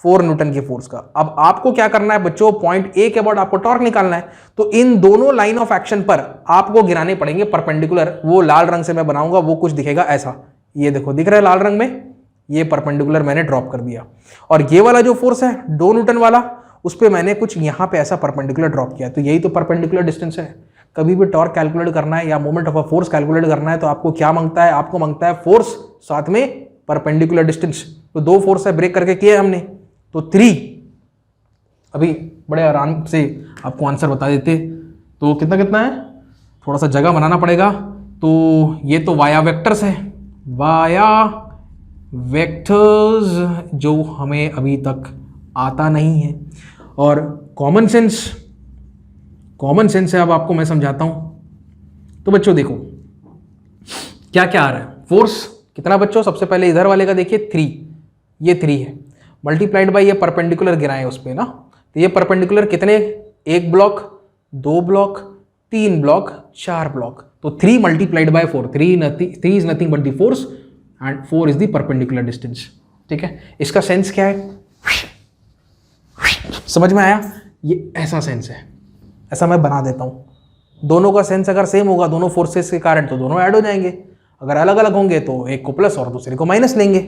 4 न्यूटन के फोर्स का। अब आपको क्या करना है बच्चों, पॉइंट ए के अबाउट आपको टॉर्क निकालना है। तो इन दोनों लाइन ऑफ एक्शन पर आपको गिराने पड़ेंगे परपेंडिकुलर। वो लाल रंग से मैं बनाऊंगा, वो कुछ दिखेगा ऐसा, ये देखो दिख रहा है लाल रंग में, ये परपेंडिकुलर मैंने ड्रॉप कर दिया। और ये वाला जो फोर्स है 2 न्यूटन वाला, उस पर मैंने कुछ यहां पे ऐसा परपेंडिकुलर ड्रॉप किया। तो यही तो परपेंडिकुलर डिस्टेंस है। कभी भी टॉर्क कैलकुलेट करना है या moment of a force calculate करना है तो आपको क्या मांगता है, आपको मांगता है फोर्स साथ में परपेंडिकुलर डिस्टेंस। तो 2 फोर्स है, ब्रेक करके किए हमने, तो 3। अभी बड़े आराम से आपको आंसर बता देते। तो कितना कितना है, थोड़ा सा जगह बनाना पड़ेगा। तो ये तो वाया वेक्टर्स है, वाया वेक्टर्स जो हमें अभी तक आता नहीं है। और कॉमन सेंस है, अब आपको मैं समझाता हूं। तो बच्चों देखो क्या क्या आ रहा है, फोर्स कितना बच्चों, सबसे पहले इधर वाले का देखिए 3, ये 3 है, मल्टीप्लाइड बाय ये परपेंडिकुलर गिराए उस पे ना। तो ये परपेंडिकुलर कितने, 1 ब्लॉक, 2 ब्लॉक, 3 ब्लॉक, 4 ब्लॉक। तो 3 multiplied by 4, 3 is nothing but the force and 4 is the perpendicular distance. ठीक है, इसका सेंस क्या है, समझ में आया? ये ऐसा सेंस है, ऐसा मैं बना देता हूं। दोनों का सेंस अगर सेम होगा दोनों फोर्सेस के कारण तो दोनों ऐड हो जाएंगे, अगर अलग अलग होंगे तो एक को प्लस और दूसरे को माइनस लेंगे।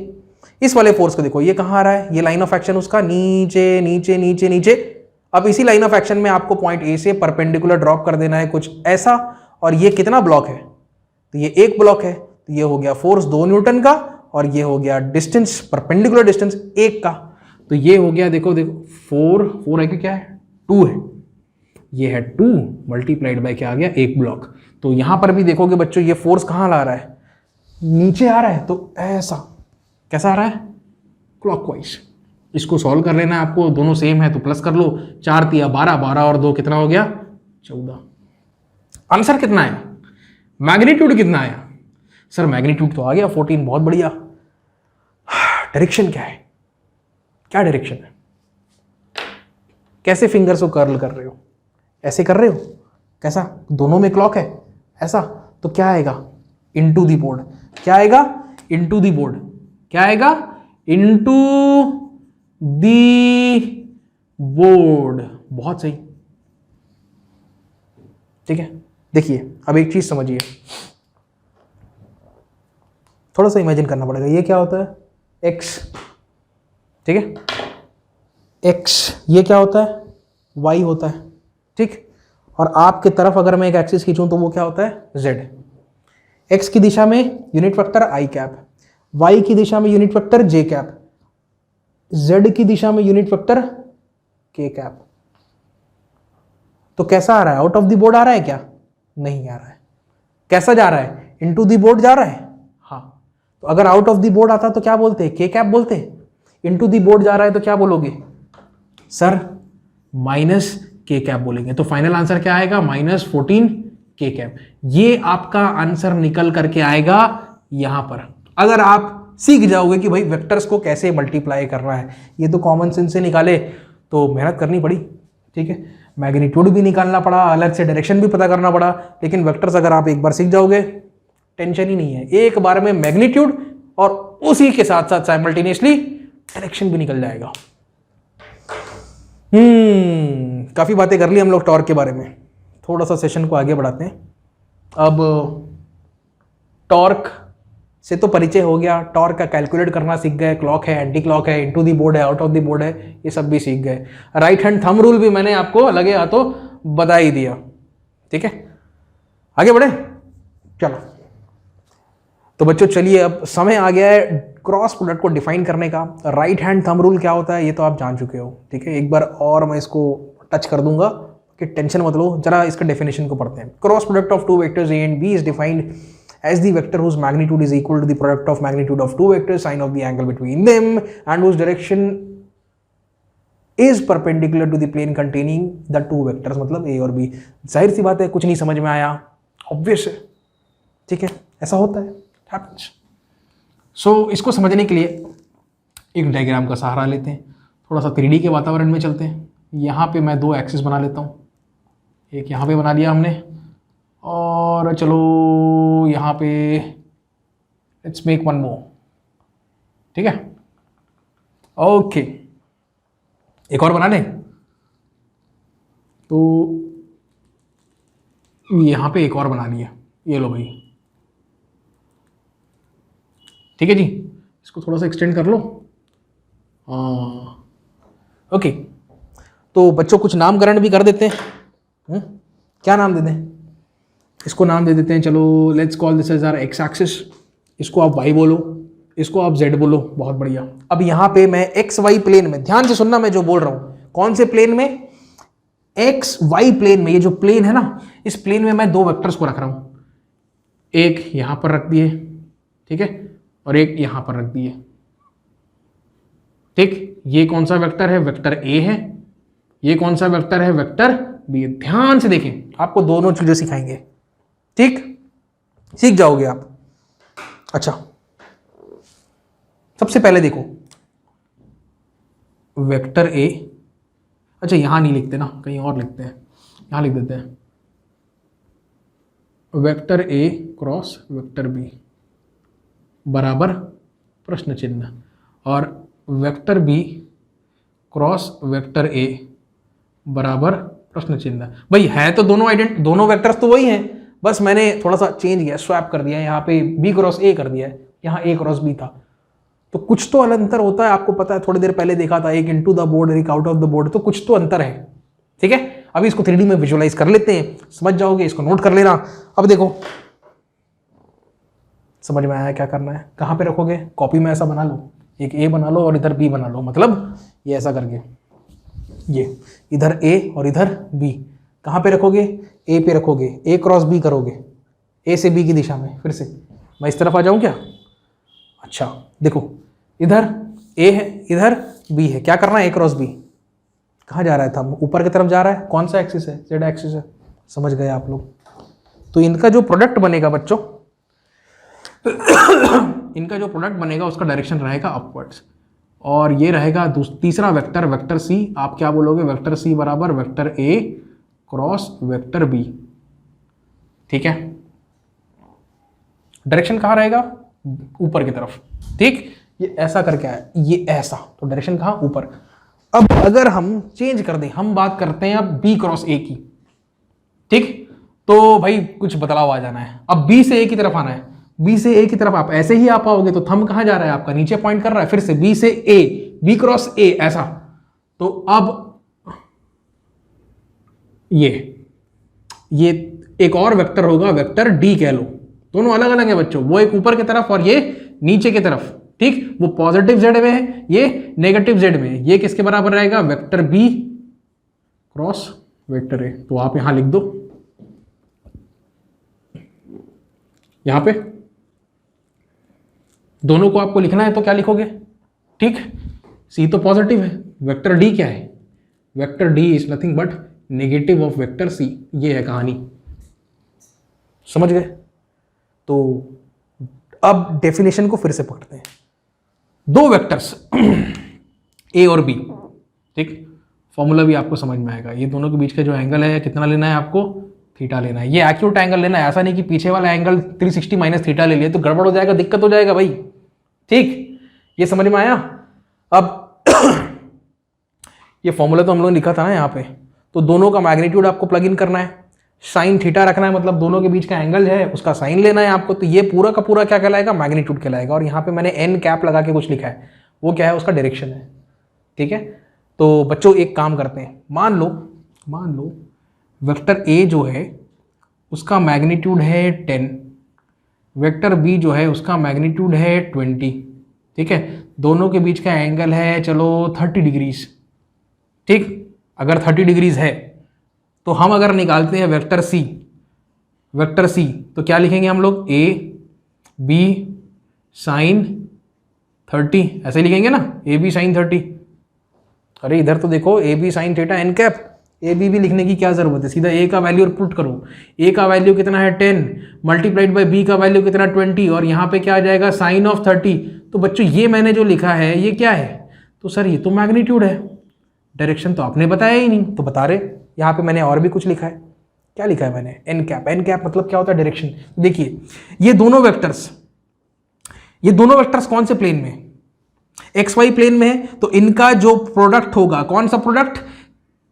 इस वाले फोर्स को देखो, ये कहां आ रहा है, ये लाइन ऑफ एक्शन उसका नीचे नीचे नीचे नीचे। अब इसी लाइन ऑफ एक्शन में आपको पॉइंट ए से परपेंडिकुलर ड्रॉप कर देना है कुछ ऐसा। और ये कितना ब्लॉक है, तो ये 1 ब्लॉक है, तो ये हो गया फोर्स 2 न्यूटन का, और ये हो गया डिस्टेंस, परपेंडिकुलर डिस्टेंस 1 का। तो ये हो गया, देखो देखो 4 है कि क्या है, 2 है, ये है 2 मल्टीप्लाइड बाय क्या आ गया, 1 ब्लॉक। तो यहां पर भी देखोगे बच्चों ये फोर्स कहां ला रहा है, नीचे आ रहा है। तो ऐसा कैसा आ रहा है, क्लॉकवाइज। इसको सॉल्व कर लेना है आपको, दोनों सेम है तो प्लस कर लो, 4 तिया 12, 12 और 2 कितना हो गया, 14। आंसर कितना आया, मैग्नीट्यूड कितना आया? सर मैग्नीट्यूड तो आ गया 14, बहुत बढ़िया। डायरेक्शन क्या है, क्या डायरेक्शन है? कैसे फिंगर्स को कर्ल कर रहे हो, ऐसे कर रहे हो, कैसा, दोनों में क्लॉक है ऐसा, तो क्या आएगा, इनटू द बोर्ड। क्या आएगा, इनटू द बोर्ड। क्या आएगा, इनटू द बोर्ड। बहुत सही, ठीक है। देखिए अब एक चीज समझिए, थोड़ा सा इमेजिन करना पड़ेगा। ये क्या होता है, एक्स, ठीक है, एक्स। ये क्या होता है, वाई होता है, ठीक। और आपकी तरफ अगर मैं एक एक्सिस खींचूं तो वो क्या होता है, जेड। एक्स की दिशा में यूनिट वेक्टर आई कैप, वाई की दिशा में यूनिट वेक्टर जे कैप, जेड की दिशा में यूनिट वेक्टर के कैप। तो कैसा आ रहा है, आउट ऑफ द बोर्ड आ रहा है क्या, नहीं आ रहा है। कैसा जा रहा है, इनटू द बोर्ड जा रहा है, हाँ। तो अगर आउट ऑफ द बोर्ड आता तो क्या बोलते, के कैप बोलते। इनटू द बोर्ड जा रहा है तो क्या बोलोगे सर, माइनस के कैप बोलेंगे। तो फाइनल आंसर क्या आएगा, -14 के कैप। ये आपका आंसर निकल करके आएगा यहां पर। अगर आप सीख जाओगे कि भाई वेक्टर्स को कैसे मल्टीप्लाई करना है, ये तो कॉमन सेंस से निकाले तो मेहनत करनी पड़ी, ठीक है, मैग्नीट्यूड भी निकालना पड़ा, अलग से डायरेक्शन भी पता करना पड़ा। लेकिन वेक्टर्स अगर आप एक बार सीख जाओगे टेंशन ही नहीं है, एक बार में मैग्नीट्यूड और उसी के साथ साथ साइमल्टेनियसली डायरेक्शन भी निकल जाएगा। काफी बातें कर ली हम लोग टॉर्क के बारे में, थोड़ा सा सेशन को आगे बढ़ाते हैं। अब टॉर्क से तो परिचय हो गया, टॉर्क का कैलकुलेट करना सीख गए, क्लॉक है, एंटी क्लॉक है, इनटू दी बोर्ड है, आउट ऑफ दी बोर्ड है, ये सब भी सीख गए। राइट हैंड थंब रूल भी मैंने आपको लगे हाथों बता ही दिया, ठीक है। आगे बढ़े, चलो। तो बच्चों चलिए, अब समय आ गया है क्रॉस प्रोडक्ट को डिफाइन करने का। राइट हैंड थंब रूल क्या होता है ये तो आप जान चुके हो, ठीक है। एक बार और मैं इसको टच कर दूंगा कि टेंशन मत लो, जरा इसका डेफिनेशन को पढ़ते हैं। Cross product of 2 vectors A and B is defined as the vector whose magnitude is equal to the product of magnitude of 2 vectors, sine of the angle between them, and whose direction is perpendicular to the plane containing the two vectors, मतलब A और B. जाहिर सी बात है, कुछ नहीं समझ में आया, ऑब्वियस है, ठीक है, ऐसा होता है, हैपेंस। सो इसको समझने के लिए एक डायग्राम का सहारा लेते हैं, थोड़ा सा 3D के वातावरण में चलते हैं। यहाँ पे मैं 2 एक्सिस बना लेता हूँ, एक यहाँ पे बना लिया हमने, और चलो यहाँ पे लेट्स मेक वन मोर, ठीक है, ओके। एक और बना लें, तो यहाँ पे एक और बना लिया, ये लो भाई, ठीक है जी। इसको थोड़ा सा एक्सटेंड कर लो, ओके। तो बच्चों कुछ नामकरण भी कर देते हैं, क्या नाम दे दें? इसको नाम दे देते हैं, चलो let's call this as our X axis, इसको आप वाई बोलो, इसको आप जेड बोलो, बहुत बढ़िया। अब यहाँ पे मैं एक्स वाई प्लेन में, ध्यान से सुनना मैं जो बोल रहा हूँ, कौन से प्लेन में? एक्स वाई प्लेन में। ये जो प्लेन है ना, इस प्लेन में मैं 2 वेक्टर्स को रख रहा हूँ, एक यहाँ पर रख दिए, ठीक है, और एक यहाँ पर रख दिए, ठीक। ये कौन सा वेक्टर है? वेक्टर ए है। ये कौन सा वेक्टर है? Vector B. ध्यान से देखें, आपको दोनों चीजें सिखाएंगे, ठीक, सीख जाओगे आप। अच्छा, सबसे पहले देखो वेक्टर ए, अच्छा यहां नहीं लिखते ना, कहीं और लिखते हैं, यहां लिख देते हैं वेक्टर ए क्रॉस वेक्टर बी बराबर प्रश्न चिन्ह, और vector B cross vector A बराबर प्रश्न चिन्ह। भाई है तो दोनों वेक्टर्स तो वही हैं, बस मैंने थोड़ा सा चेंज किया, स्वैप कर दिया, यहाँ पे बी क्रॉस ए कर दिया है, यहाँ ए क्रॉस बी था, तो कुछ तो अंतर होता है, आपको पता है, थोड़ी देर पहले देखा था, एक इनटू द बोर्ड एक आउट ऑफ द बोर्ड, तो कुछ तो अंतर है, ठीक है। अभी इसको 3D में विजुअलाइज कर लेते हैं, समझ जाओगे, इसको नोट कर लेना। अब देखो, समझ में आया क्या करना है? कहाँ पे रखोगे? कॉपी में ऐसा बना लो, एक ए बना लो और इधर बी बना लो, मतलब ये ऐसा करके, ये इधर ए और इधर बी, कहाँ पे रखोगे? ए पे रखोगे, ए क्रॉस बी करोगे, ए से बी की दिशा में। फिर से मैं इस तरफ आ जाऊं क्या? अच्छा देखो, इधर ए है, इधर बी है, क्या करना है? ए क्रॉस बी। कहाँ जा रहा है? थंब ऊपर की तरफ जा रहा है। कौन सा एक्सिस है? जेड एक्सिस है। समझ गए आप लोग? तो इनका जो प्रोडक्ट बनेगा बच्चों इनका जो प्रोडक्ट बनेगा उसका डायरेक्शन रहेगा अपवर्ड्स, और ये रहेगा तीसरा वेक्टर, वेक्टर सी। आप क्या बोलोगे? वेक्टर सी बराबर वेक्टर ए क्रॉस वेक्टर बी, ठीक है। डायरेक्शन कहाँ रहेगा? ऊपर की तरफ, ठीक। ये ऐसा करके आया, ये ऐसा, तो डायरेक्शन कहाँ? ऊपर। अब अगर हम चेंज कर दें, हम बात करते हैं अब बी क्रॉस ए की, ठीक, तो भाई कुछ बदलाव आ जाना है। अब बी से ए की तरफ आना है, बी से ए की तरफ आप ऐसे ही आ पाओगे, तो थंब कहां जा रहा है आपका? नीचे पॉइंट कर रहा है। फिर से बी से ए, बी क्रॉस ए, ऐसा। तो अब ये एक और वेक्टर होगा, वेक्टर डी कह लो, दोनों अलग अलग है बच्चों, वो एक ऊपर की तरफ और ये नीचे की तरफ, ठीक। वो पॉजिटिव जेड में है, ये नेगेटिव जेड में है। ये किसके बराबर रहेगा? Vector B cross vector A. तो आप यहां लिख दो, यहां पे दोनों को आपको लिखना है, तो क्या लिखोगे? ठीक, सी तो पॉजिटिव है, वेक्टर डी क्या है? Vector D is nothing but negative of vector C. ये है कहानी, समझ गए? तो अब डेफिनेशन को फिर से पढ़ते हैं। 2 वेक्टर्स ए और बी, ठीक, फॉर्मूला भी आपको समझ में आएगा। ये दोनों के बीच का जो एंगल है कितना लेना है आपको? थीटा लेना है। ये एक्यूट एंगल लेना है, ऐसा नहीं कि पीछे वाला एंगल 360 माइनस थीटा ले लिया तो गड़बड़ हो जाएगा, दिक्कत हो जाएगा भाई, ठीक। ये समझ में आया? अब ये फॉर्मूला तो हम लोगों ने लिखा था ना यहाँ पे, तो दोनों का मैग्नीट्यूड आपको प्लग इन करना है, साइन थीटा रखना है, मतलब दोनों के बीच का एंगल है उसका साइन लेना है आपको। तो ये पूरा का पूरा क्या कहलाएगा? मैग्नीट्यूड कहलाएगा। और यहाँ पे मैंने एन कैप लगा के कुछ लिखा है, वो क्या है? उसका डायरेक्शन है, ठीक है। तो बच्चों एक काम करते हैं, मान लो वेक्टर ए जो है उसका मैग्नीट्यूड है 10, वेक्टर बी जो है उसका मैग्नीट्यूड है 20, ठीक है। दोनों के बीच का एंगल है चलो 30 डिग्रीज, ठीक। अगर 30 डिग्रीज है तो हम अगर निकालते हैं वेक्टर सी, तो क्या लिखेंगे हम लोग? ए बी साइन 30, ऐसे लिखेंगे ना, ए बी साइन 30, अरे इधर तो देखो a B sine theta n cap, a b भी लिखने की क्या जरूरत है, सीधा ए का वैल्यू पुट करो। ए का वैल्यू कितना है 10 मल्टीप्लाइड बाय बी का वैल्यू कितना 20 और यहाँ पे क्या आ जाएगा साइन ऑफ 30। तो बच्चों ये मैंने जो लिखा है ये क्या है, तो सर ये तो मैग्नीट्यूड है, डायरेक्शन तो आपने बताया ही नहीं, तो बता रहे यहाँ पे मैंने और भी कुछ लिखा है। क्या लिखा है मैंने, एन कैप। एन कैप मतलब क्या होता है, डायरेक्शन। देखिए ये दोनों वेक्टर्स कौन से प्लेन में, एक्स वाई प्लेन में है, तो इनका जो प्रोडक्ट होगा, कौन सा प्रोडक्ट,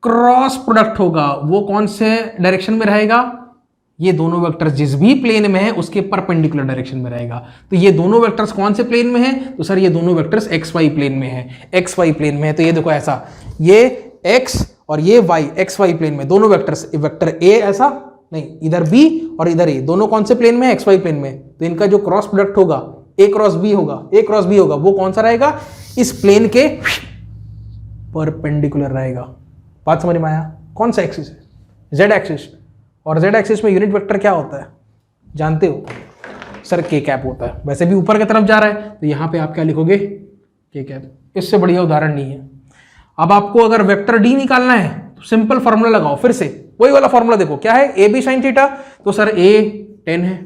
क्रॉस प्रोडक्ट होगा, वो कौन से डायरेक्शन में रहेगा, ये दोनों वेक्टर्स जिस भी प्लेन में है उसके परपेंडिकुलर डायरेक्शन में रहेगा। तो ये दोनों वेक्टर्स कौन से प्लेन में है, तो सर ये दोनों वेक्टर्स एक्स वाई प्लेन में है, एक्स वाई प्लेन में है। तो ये देखो ऐसा, ये एक्स और ये वाई, एक्स वाई प्लेन में दोनों वेक्टर्स, वेक्टर ए ऐसा नहीं, इधर बी और इधर ए, दोनों कौन से प्लेन में है, एक्स वाई प्लेन में। तो इनका जो क्रॉस प्रोडक्ट होगा ए क्रॉस बी होगा, वो कौन सा रहेगा, इस प्लेन के परपेंडिकुलर रहेगा। बात समझ में आया, कौन सा एक्सिस है, जेड एक्सिस, और जेड एक्सिस में यूनिट वेक्टर क्या होता है जानते हो, सर के कैप होता है। वैसे भी ऊपर की तरफ जा रहा है तो यहां पे आप क्या लिखोगे, के कैप। इससे बढ़िया उदाहरण नहीं है। अब आपको अगर वेक्टर डी निकालना है तो सिंपल फॉर्मूला लगाओ, फिर से वही वाला फॉर्मूला देखो क्या है, ए बी साइन थीटा, तो सर ए 10 है,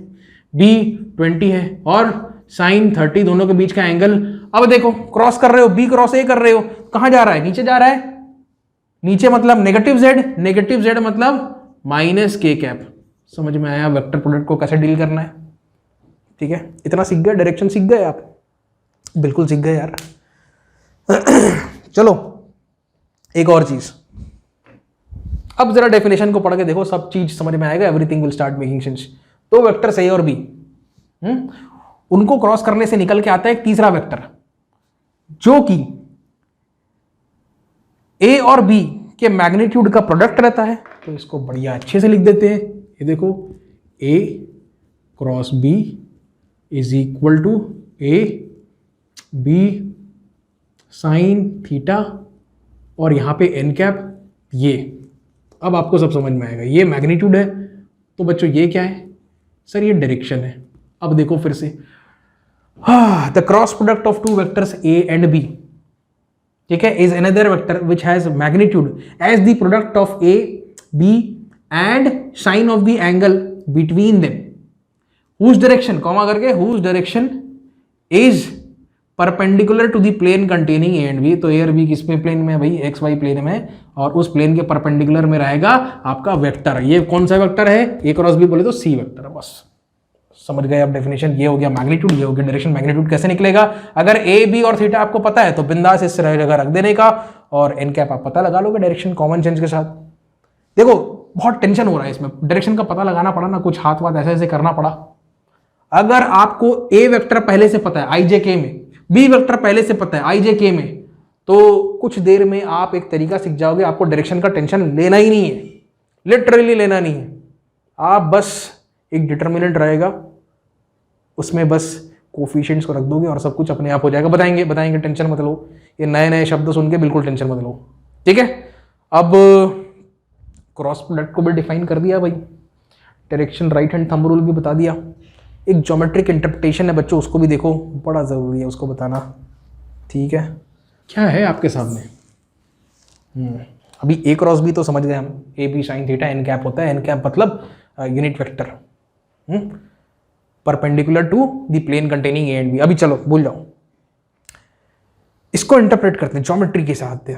बी 20 है और साइन 30, दोनों के बीच का एंगल। अब देखो क्रॉस कर रहे हो, बी क्रॉस ए कर रहे हो, कहां जा रहा है, नीचे जा रहा है, नीचे मतलब नेगेटिव जेड मतलब माइनस के कैप। समझ में आया वेक्टर प्रोडक्ट को कैसे डील करना है, ठीक है। इतना सीख गए, डायरेक्शन सीख गए आप, बिल्कुल सीख गए यार। चलो एक और चीज, अब जरा डेफिनेशन को पढ़ के देखो, सब चीज समझ में आएगा, everything will start making sense. तो वेक्टर्स ए और बी, उनको क्रॉस करने से निकल के आता है एक तीसरा वेक्टर जो कि ए और बी के मैग्नीट्यूड का प्रोडक्ट रहता है। तो इसको बढ़िया अच्छे से लिख देते हैं, ये देखो A cross B is equal to A B sine theta और यहां पे एन कैप। ये अब आपको सब समझ में आएगा, ये मैग्नीट्यूड है, तो बच्चों ये क्या है, सर ये डायरेक्शन है। अब देखो फिर से, the cross product of two vectors A and B, ठीक है, is another vector which has magnitude as the product of A B and sine of the angle between them, whose direction comma करके, whose direction is perpendicular to the plane containing A and B. तो A और B किस में plane में है भाई, x Y plane में, और उस प्लेन के परपेंडिकुलर में रहेगा आपका वेक्टर। ये कौन सा वेक्टर है, ए क्रॉस बी बोले तो सी वेक्टर है। बस समझ गए आप डेफिनेशन, ये हो गया मैग्नीट्यूड, ये हो गया डायरेक्शन। मैग्नीट्यूड कैसे निकलेगा, अगर ए बी और थीटा आपको पता है तो बिंदास इस जगह रख देने का, और एन कैप आप पता लगा लोगे डायरेक्शन कॉमन सेंस के साथ। देखो बहुत टेंशन हो रहा है इसमें, डायरेक्शन का पता लगाना पड़ा ना, कुछ हाथ वाथ ऐसे ऐसे करना पड़ा। अगर आपको ए वेक्टर पहले से पता है आई जे के में, बी वेक्टर पहले से पता है आई जे के में, तो कुछ देर में आप एक तरीका सीख जाओगे, आपको डायरेक्शन का टेंशन लेना ही नहीं है, लिटरली लेना नहीं है। आप बस एक डिटर्मिनेंट रहेगा, उसमें बस कोफिशिएंट्स को रख दोगे और सब कुछ अपने आप हो जाएगा। बताएंगे टेंशन मत लो, ये नए नए शब्द सुन के बिल्कुल टेंशन मत लो, ठीक है। अब क्रॉस प्रोडक्ट को भी डिफाइन कर दिया भाई, direction right hand thumb rule भी बता दिया, एक ज्योमेट्रिक इंटरप्रिटेशन है बच्चों, उसको भी देखो, बड़ा ज़रूरी है उसको बताना, ठीक है। क्या है आपके सामने, अभी ए क्रॉस बी तो समझ गए हम, a B sine theta n cap होता है, एन कैप मतलब unit vector perpendicular to the plane containing A and b. अभी चलो भूल जाओ, इसको इंटरप्रेट करते हैं ज्योमेट्री के साथ।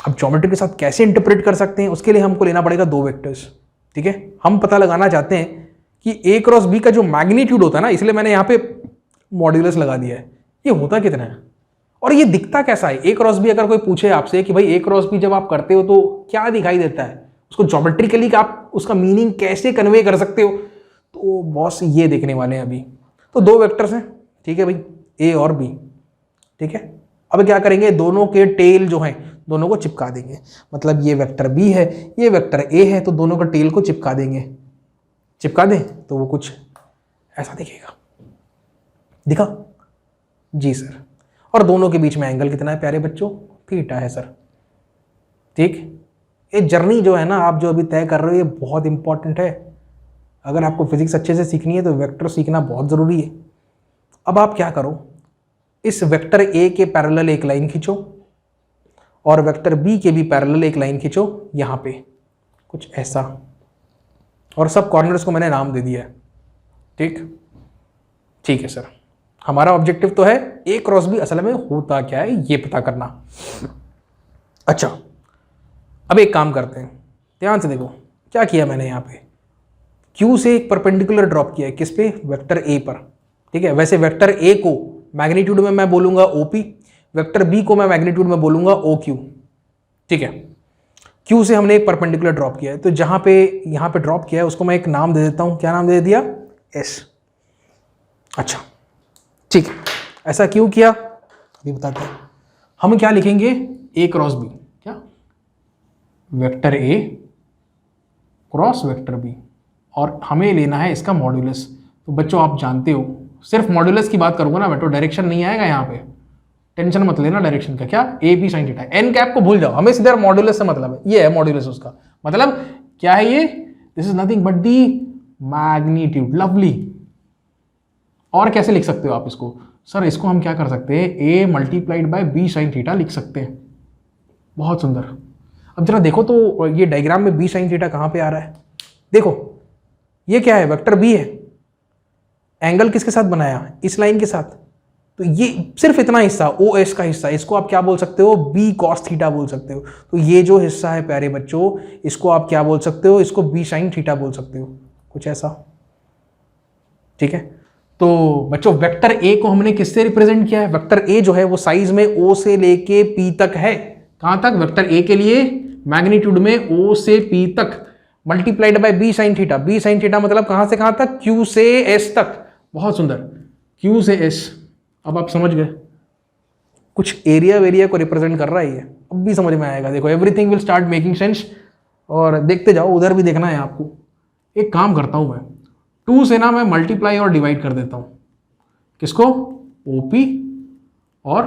अब ज्योमेट्री के साथ कैसे इंटरप्रेट कर सकते हैं, उसके लिए हमको लेना पड़ेगा दो वेक्टर्स, ठीक है। हम पता लगाना चाहते हैं कि ए क्रॉस बी का जो मैग्नीट्यूड होता है ना, इसलिए मैंने यहाँ पे मॉड्यूलस लगा दिया है, ये होता कितना है और ये दिखता कैसा है। ए क्रॉस बी अगर कोई पूछे आपसे कि भाई ए क्रॉस बी जब आप करते हो तो क्या दिखाई देता है, उसको ज्योमेट्रिकली आप उसका मीनिंग कैसे कन्वे कर सकते हो, तो बॉस ये देखने वाले हैं अभी। तो दो वेक्टर्स हैं, ठीक है भाई, ए और बी, ठीक है। अब क्या करेंगे, दोनों के टेल जो हैं दोनों को चिपका देंगे, मतलब ये वेक्टर बी है, ये वेक्टर ए है, तो दोनों का टेल को चिपका देंगे। चिपका दें तो वो कुछ ऐसा दिखेगा, दिखा जी सर। और दोनों के बीच में एंगल कितना है प्यारे बच्चों, थीटा है सर, ठीक। ये जर्नी जो है ना आप जो अभी तय कर रहे हो, ये बहुत इंपॉर्टेंट है। अगर आपको फिजिक्स अच्छे से सीखनी है तो वेक्टर सीखना बहुत ज़रूरी है। अब आप क्या करो, इस वेक्टर ए के पैरेलल एक लाइन खींचो, और वेक्टर बी के भी पैरेलल एक लाइन खींचो यहाँ पे, कुछ ऐसा, और सब कॉर्नर्स को मैंने नाम दे दिया है। ठीक है सर, हमारा ऑब्जेक्टिव तो है ए क्रॉस बी असल में होता क्या है ये पता करना। अच्छा, अब एक काम करते हैं, ध्यान से देखो क्या किया मैंने यहाँ पे, क्यू से एक परपेंडिकुलर ड्रॉप किया है, किस पे, वेक्टर ए पर। ठीक है, वैसे वेक्टर ए को मैग्नीट्यूड में मैं बोलूंगा ओपी, वेक्टर बी को मैं मैग्नीट्यूड में बोलूंगा ओ क्यू। ठीक है, क्यू से हमने एक परपेंडिकुलर ड्रॉप किया है, तो जहां पे यहां पे ड्रॉप किया है उसको मैं एक नाम दे देता हूं। क्या नाम दे दिया, एस। अच्छा ठीक है, ऐसा क्यों किया अभी बताते हैं। हम क्या लिखेंगे, ए क्रॉस बी, क्या, वेक्टर ए क्रॉस वेक्टर बी, और हमें लेना है इसका मॉड्यूलस। तो बच्चों आप जानते हो, सिर्फ मॉड्यूलस की बात करूंगा ना मैं, तो डायरेक्शन नहीं आएगा यहाँ पे, टेंशन मत लेना डायरेक्शन का। क्या, a B sine theta, n cap को भूल जाओ, हमें सीधा मॉड्यूलस से मतलब है, ये है मॉड्यूलस उसका मतलब क्या है ये, this is nothing but the magnitude. Lovely. और कैसे लिख सकते हो आप इसको, सर इसको हम क्या कर सकते हैं, A multiplied by B sine theta लिख सकते हैं। बहुत सुंदर। अब जरा देखो तो ये डायग्राम में बी साइन थीटा कहां पे आ रहा है, देखो ये क्या है, वेक्टर बी है, एंगल किसके साथ बनाया, इस लाइन के साथ। तो ये सिर्फ इतना हिस्सा, ओ एस का हिस्सा, इसको आप क्या बोल सकते हो, बी कॉस थीटा बोल सकते हो। तो ये जो हिस्सा है प्यारे बच्चों, इसको आप क्या बोल सकते हो, इसको बी साइन थीटा बोल सकते हो, कुछ ऐसा। ठीक है, तो बच्चों वेक्टर ए को हमने किससे रिप्रेजेंट किया है, वेक्टर ए जो है वो साइज में ओ से लेके पी तक है। कहां तक, वेक्टर ए के लिए मैग्नीट्यूड में ओ से पी तक, multiplied by B sine theta. B sine theta मतलब कहां से कहां तक, क्यू से एस तक। बहुत सुंदर, क्यू से एस। अब आप समझ गए, कुछ एरिया वेरिया को रिप्रेजेंट कर रहा है ये, अब भी समझ में आएगा। देखो everything will start making sense, और देखते जाओ, उधर भी देखना है आपको। एक काम करता हूं मैं, 2 से ना मैं मल्टीप्लाई और डिवाइड कर देता हूं, किसको, ओपी और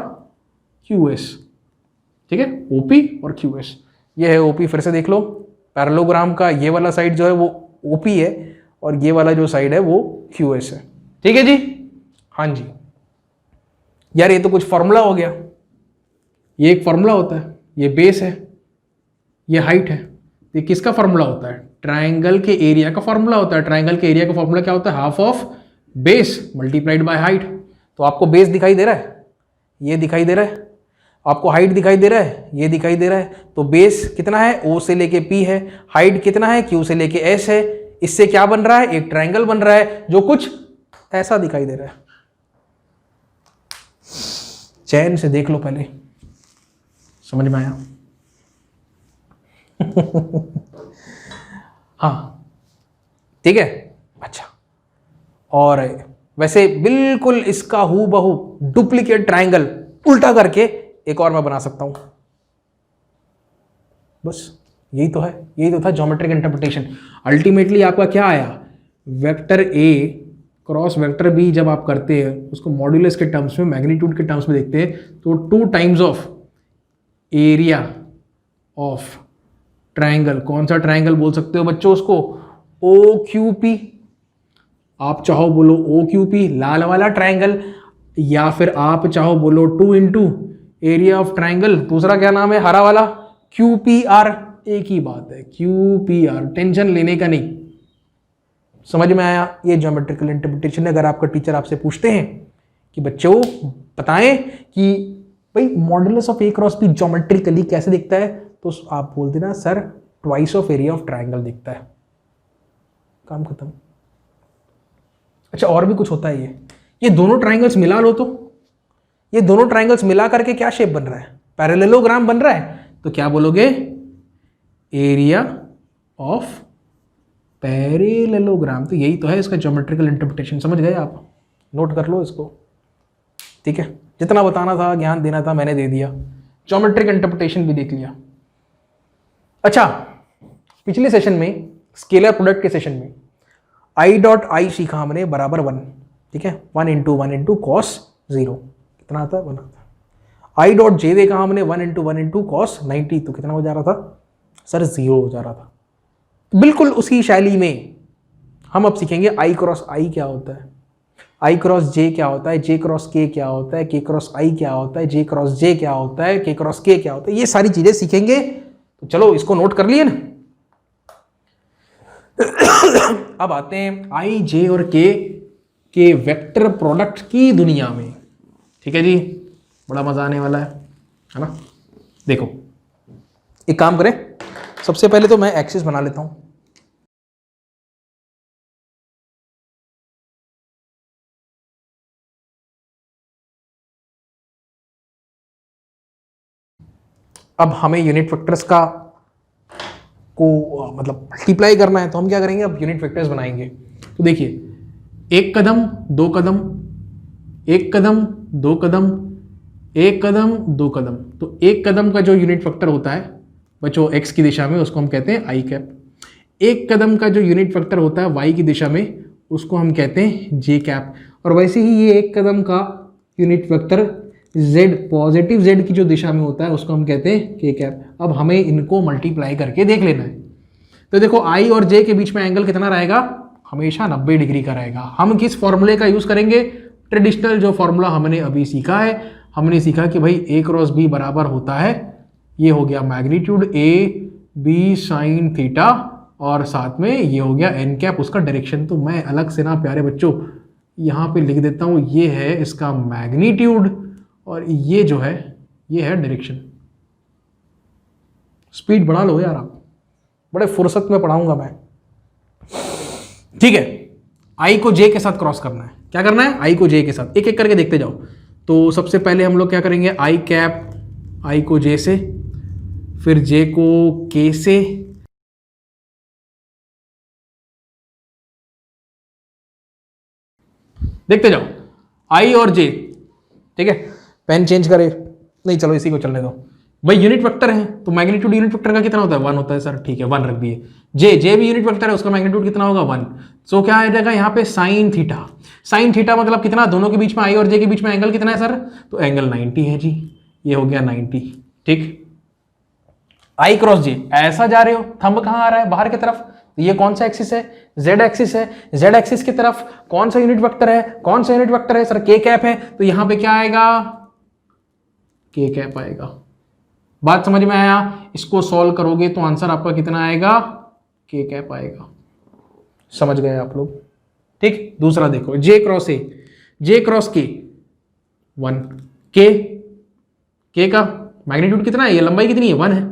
क्यू एस। ठीक है, ओपी और क्यू एस, ये है ओपी, फिर से देख लो, पैरेललोग्राम का ये वाला साइड जो है वो ओपी है, और ये वाला जो साइड है वो क्यू एस है। ठीक है जी, हाँ जी। यार ये तो कुछ फॉर्मूला हो गया, ये एक फॉर्मूला होता है, ये बेस है, ये हाइट है। ये किसका फॉर्मूला होता है, ट्राइंगल के एरिया का फॉर्मूला होता है। ट्राइंगल के एरिया का फॉर्मूला क्या होता है, half of base multiplied by height. तो आपको बेस दिखाई दे रहा है, ये दिखाई दे रहा है, आपको हाइट दिखाई दे रहा है, ये दिखाई दे रहा है। तो बेस कितना है, ओ से लेके पी है, हाइट कितना है, क्यू से लेके एस है। इससे क्या बन रहा है, एक ट्राइंगल बन रहा है जो कुछ ऐसा दिखाई दे रहा है। चैन से देख लो पहले, समझ में आया। हाँ ठीक है, अच्छा। और वैसे बिल्कुल इसका हूबहू डुप्लीकेट ट्राइंगल उल्टा करके एक और मैं बना सकता हूं, बस यही तो है, यही तो था ज्योमेट्रिक इंटरप्रिटेशन। अल्टीमेटली आपका क्या आया, वेक्टर ए क्रॉस वेक्टर बी जब आप करते हैं उसको मॉड्यूलस के टर्म्स में, मैग्नीट्यूड के टर्म्स में देखते हैं, तो 2 times of area of triangle. कौन सा ट्राइंगल बोल सकते हो बच्चों उसको, ओ क्यू पी। आप चाहो बोलो ओ क्यू पी लाल वाला ट्राइंगल, या फिर आप चाहो बोलो 2 इंटू एरिया ऑफ ट्राइंगल, दूसरा क्या नाम है हरा वाला, क्यू पी आर। एक ही बात है, क्यू पी आर, टेंशन लेने का नहीं। समझ में आया, ये ज्योमेट्रिकल इंटरप्रिटेशन है। अगर आपका टीचर आपसे पूछते हैं कि बच्चों बताएं कि भाई modulus of a cross b geometrically कैसे दिखता है, तो आप बोल देना sir twice of area of triangle दिखता है, काम खत्म। अच्छा और भी कुछ होता है, ये दोनों ट्राइंगल्स मिला लो, तो ये दोनों ट्राइंगल्स मिला करके क्या शेप बन रहा है, पैरेललोग्राम बन रहा है। तो क्या बोलोगे, एरिया ऑफ पैरेललोग्राम। तो यही तो है इसका ज्योमेट्रिकल इंटरप्रिटेशन। समझ गए आप, नोट कर लो इसको। ठीक है, जितना बताना था, ज्ञान देना था, मैंने दे दिया। ज्योमेट्रिक इंटरप्रिटेशन भी देख लिया। अच्छा, पिछले सेशन में स्केलर प्रोडक्ट के सेशन में आई डॉट आई सीखा हमने बराबर 1। ठीक है, 1 इंटू कॉस 0 कितना आता है, 1 आता है। आई डॉट जे देखा हमने 1 इंटू कॉस 90, तो कितना हो जा रहा था सर, 0 हो जा रहा था। बिल्कुल उसी शैली में हम अब सीखेंगे आई क्रॉस आई क्या होता है। आई क्रॉस जे क्या होता है, जे क्रॉस के क्या होता है, के क्रॉस आई क्या होता है, जे क्रॉस जे क्या होता है, के क्रॉस के क्या होता है, ये सारी चीजें सीखेंगे। तो चलो इसको नोट कर लिए ना। अब आते हैं आई जे और के वेक्टर प्रोडक्ट की दुनिया में। ठीक है जी, बड़ा मजा आने वाला है ना। देखो एक काम करें, सबसे पहले तो मैं एक्सिस बना लेता हूं। अब हमें यूनिट वेक्टर्स का को मतलब मल्टीप्लाई करना है, तो हम क्या करेंगे, अब यूनिट वेक्टर्स बनाएंगे। तो देखिए एक कदम दो कदम, एक कदम दो कदम, एक कदम दो कदम। तो एक कदम का जो यूनिट वेक्टर होता है बच्चों एक्स की दिशा में, उसको हम कहते हैं आई कैप। एक कदम का जो यूनिट वेक्टर होता है वाई की दिशा में, उसको हम कहते हैं जे कैप। और वैसे ही ये एक कदम का unit vector Z, positive Z की जो दिशा में होता है, उसको हम कहते हैं के कैप। अब हमें इनको मल्टीप्लाई करके देख लेना है। तो देखो आई और जे के बीच में एंगल कितना रहेगा, हमेशा 90 डिग्री का रहेगा। हम किस फॉर्मूले का यूज करेंगे, ट्रेडिशनल जो फॉर्मूला हमने अभी सीखा है। हमने सीखा कि भाई ए क्रॉस बी बराबर होता है, ये हो गया magnitude a B sine theta, और साथ में ये हो गया एन कैप उसका डायरेक्शन। तो मैं अलग से ना प्यारे बच्चों यहाँ पे लिख देता हूँ, ये है इसका मैग्नीट्यूड और ये जो है ये है डायरेक्शन। स्पीड बढ़ा लो यार, आप बड़े फुर्सत में पढ़ाऊंगा मैं। ठीक है, आई को जे के साथ क्रॉस करना है। क्या करना है, आई को जे के साथ, एक एक करके देखते जाओ। तो सबसे पहले हम लोग क्या करेंगे, आई कैप आई को जे से, फिर जे को के से, देखते जाओ आई और जे। ठीक है, पेन चेंज करे, नहीं चलो इसी को चलने दो भाई। यूनिट वेक्टर है तो मैग्नीट्यूड यूनिट वेक्टर का कितना होता है, 1 होता है सर। ठीक है 1 रख दिए। जे भी यूनिट वेक्टर है, उसका मैग्नीट्यूड कितना होगा 1। सो क्या आ जाएगा यहाँ पे साइन थीटा। साइन थीटा मतलब कितना, दोनों के बीच में आई और जे के बीच में एंगल कितना है सर, तो एंगल 90 है जी, ये हो गया 90। ठीक, आई क्रॉस जे ऐसा जा रहे हो, थंब कहां आ रहा है, बाहर की तरफ। तो ये कौन सा एक्सिस है, जेड एक्सिस है। जेड एक्सिस की तरफ कौन सा यूनिट वेक्टर है, कौन सा यूनिट वेक्टर है सर, के कैप है। तो यहां पे क्या आएगा, के कैप आएगा। बात समझ में आया, इसको सॉल्व करोगे तो आंसर आपका कितना आएगा, के कैप आएगा। समझ गए आप लोग। ठीक, दूसरा देखो जे क्रॉस ए, जे क्रॉस के 1, के का मैग्नीट्यूड कितना है, ये लंबाई कितनी है 1 है।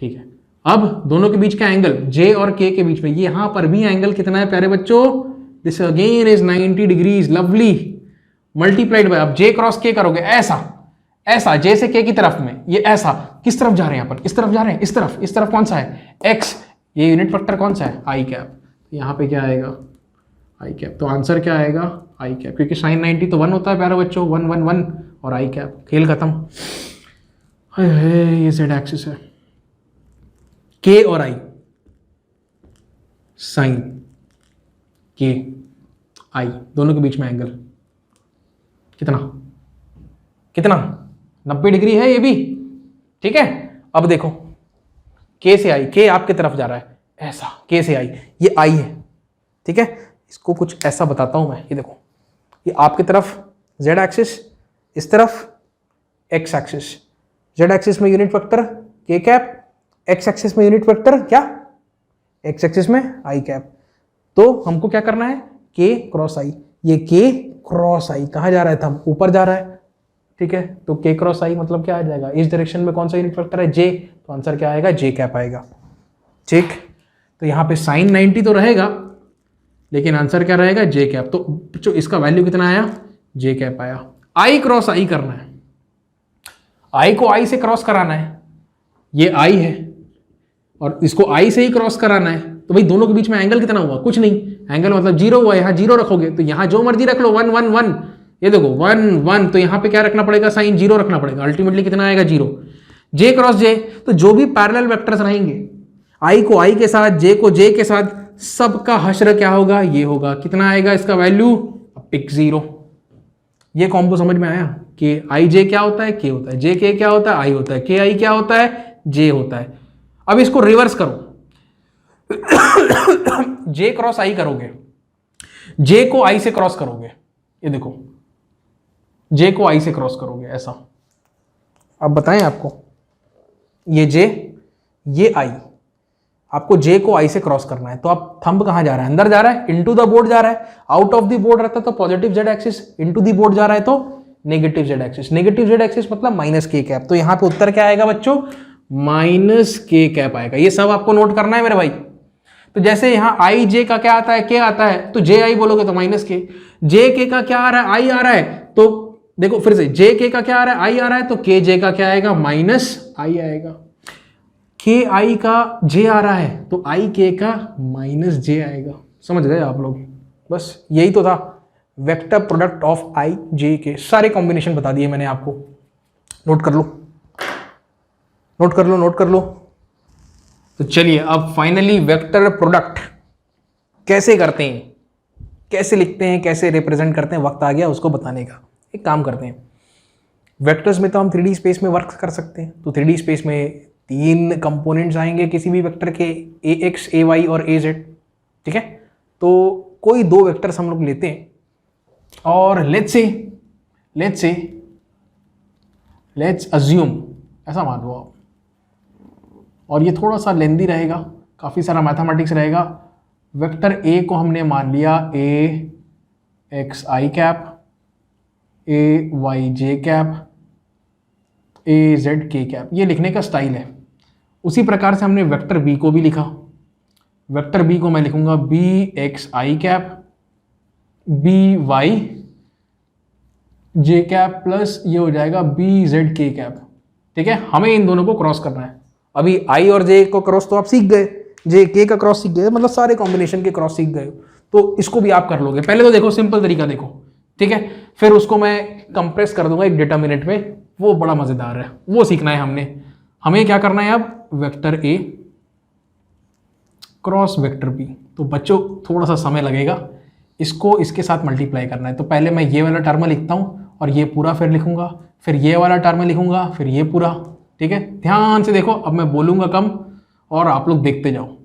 ठीक है, अब दोनों के बीच का एंगल जे और के बीच में, ये यहां पर भी एंगल कितना है प्यारे बच्चों, this again is 90 degrees, lovely. Multiplied by, अब जे क्रॉस के करोगे ऐसा, ऐसा जे से के की तरफ में, ये ऐसा किस तरफ जा रहे हैं, यहाँ पर इस तरफ जा रहे हैं, इस तरफ कौन सा है एक्स, ये यूनिट वेक्टर कौन सा है आई कैप। यहाँ पे क्या आएगा आई कैप। तो आंसर क्या आएगा आई कैप, क्योंकि साइन 90 तो 1 होता है प्यारे बच्चों, 1 1 1 और आई कैप। खेल खत्म। ये जेड एक्सिस है, के और आई, साइन के आई, दोनों के बीच में एंगल कितना कितना 90 डिग्री है ये भी। ठीक है, अब देखो के से आई, के आपकी तरफ जा रहा है ऐसा, के से आई, ये आई है। ठीक है, इसको कुछ ऐसा बताता हूं मैं, ये देखो ये आपकी तरफ जेड एक्सिस, इस तरफ एक्स एक्सिस। जेड एक्सिस में यूनिट वेक्टर के कैप, एक्स एक्सिस में यूनिट वेक्टर क्या, एक्स एक्सिस में आई कैप। तो हमको क्या करना है, के क्रॉस आई, ये के क्रॉस आई कहाँ जा रहा है, था ऊपर जा रहा है। ठीक है, तो के क्रॉस आई मतलब क्या आ जाएगा, इस डायरेक्शन में कौन सा यूनिट वेक्टर है जे, तो आंसर क्या आएगा जे कैप आएगा। ठीक, तो यहाँ पे साइन 90 तो रहेगा लेकिन आंसर क्या रहेगा जे कैप। तो बच्चों इसका वैल्यू कितना आया, जे कैप आया। आई क्रॉस आई करना है, आई को आई से क्रॉस कराना है, ये आई है और इसको आई से ही क्रॉस कराना है। तो भाई दोनों के बीच में एंगल कितना हुआ, कुछ नहीं, एंगल मतलब 0 हुआ, यहाँ 0 रखोगे तो यहाँ जो मर्जी रख लो, 1 1 1, ये देखो 1 1, तो यहाँ पे क्या रखना पड़ेगा, साइन 0 रखना पड़ेगा, अल्टीमेटली कितना आएगा 0। जे क्रॉस जे, तो जो भी पैरेलल वेक्टर्स रहेंगे, आई को आई के साथ, जे को जे के साथ, सबका हश्र क्या होगा, ये होगा। कितना आएगा इसका वैल्यू, पिक 0। ये कॉम्बो समझ में आया कि आई जे क्या होता है, के होता है, जे के क्या होता है, आई होता है, के आई क्या होता है, जे होता है। अब इसको रिवर्स करो, जे क्रॉस आई करोगे, जे को आई से क्रॉस करोगे ये देखो जे को आई से क्रॉस करोगे ऐसा। अब बताएं आपको, ये जे ये आई, आपको जे को आई से क्रॉस करना है, तो आप थंब कहां जा रहा है, अंदर जा रहा है, इनटू द बोर्ड जा रहा है। आउट ऑफ द बोर्ड रहता तो positive Z axis, into the board जा रहा है तो negative Z axis. Negative Z axis मतलब माइनस के कैप। तो यहां पे उत्तर क्या आएगा बच्चों, माइनस के कैप आएगा। ये सब आपको नोट करना है मेरे भाई। तो जैसे यहां आई जे का क्या आता है, के आता है, तो जे आई बोलोगे तो माइनस के। जे के का क्या आ रहा है, आई आ रहा है, तो देखो फिर से जे के का क्या आ रहा है, आई आ रहा है, तो के जे का क्या आएगा, माइनस आई आएगा। के आई का जे आ रहा है तो आई के का माइनस जे आएगा। समझ गए आप लोग? बस यही तो था वेक्टर प्रोडक्ट ऑफ आई जे के। सारे कॉम्बिनेशन बता दिए मैंने आपको, नोट कर लो, नोट कर लो, नोट कर लो। तो चलिए अब फाइनली वेक्टर प्रोडक्ट कैसे करते हैं, कैसे लिखते हैं, कैसे रिप्रेजेंट करते हैं, वक्त आ गया उसको बताने का। एक काम करते हैं, वेक्टर्स में तो हम 3D स्पेस में वर्क कर सकते हैं। तो 3D स्पेस में 3 कंपोनेंट्स आएंगे किसी भी वेक्टर के, ए एक्स, ए वाई और ए जेड। ठीक है, तो कोई 2 वेक्टर्स हम लोग लेते हैं और लेट्स अज्यूम, ऐसा मान लो आप, और ये थोड़ा सा लेंदी रहेगा, काफ़ी सारा मैथमेटिक्स रहेगा। वेक्टर ए को हमने मान लिया ए एक्स आई कैप, ए वाई जे कैप, ए जेड के कैप। ये लिखने का स्टाइल है। उसी प्रकार से हमने वेक्टर बी को भी लिखा। वेक्टर बी को मैं लिखूंगा बी एक्स आई कैप, बी वाई जे कैप प्लस ये हो जाएगा बी जेड के कैप। ठीक है, हमें इन दोनों को क्रॉस करना है। अभी आई और जे को क्रॉस तो आप सीख गए, जे के का क्रॉस सीख गए, मतलब सारे कॉम्बिनेशन के क्रॉस सीख गए। तो इसको भी आप कर लोगे। पहले तो देखो सिंपल तरीका देखो, ठीक है, फिर उसको मैं कंप्रेस कर दूंगा एक डिटरमिनेंट में, वो बड़ा मजेदार है, वो सीखना है हमने। हमें क्या करना है अब, वेक्टर ए क्रॉस वेक्टर बी। तो बच्चों थोड़ा सा समय लगेगा, इसको इसके साथ मल्टीप्लाई करना है। तो पहले मैं ये वाला टर्म लिखता हूं और ये पूरा फिर लिखूंगा, फिर ये वाला टर्म लिखूंगा, फिर ये पूरा। ठीक है, ध्यान से देखो, अब मैं बोलूंगा कम और आप लोग देखते जाओ।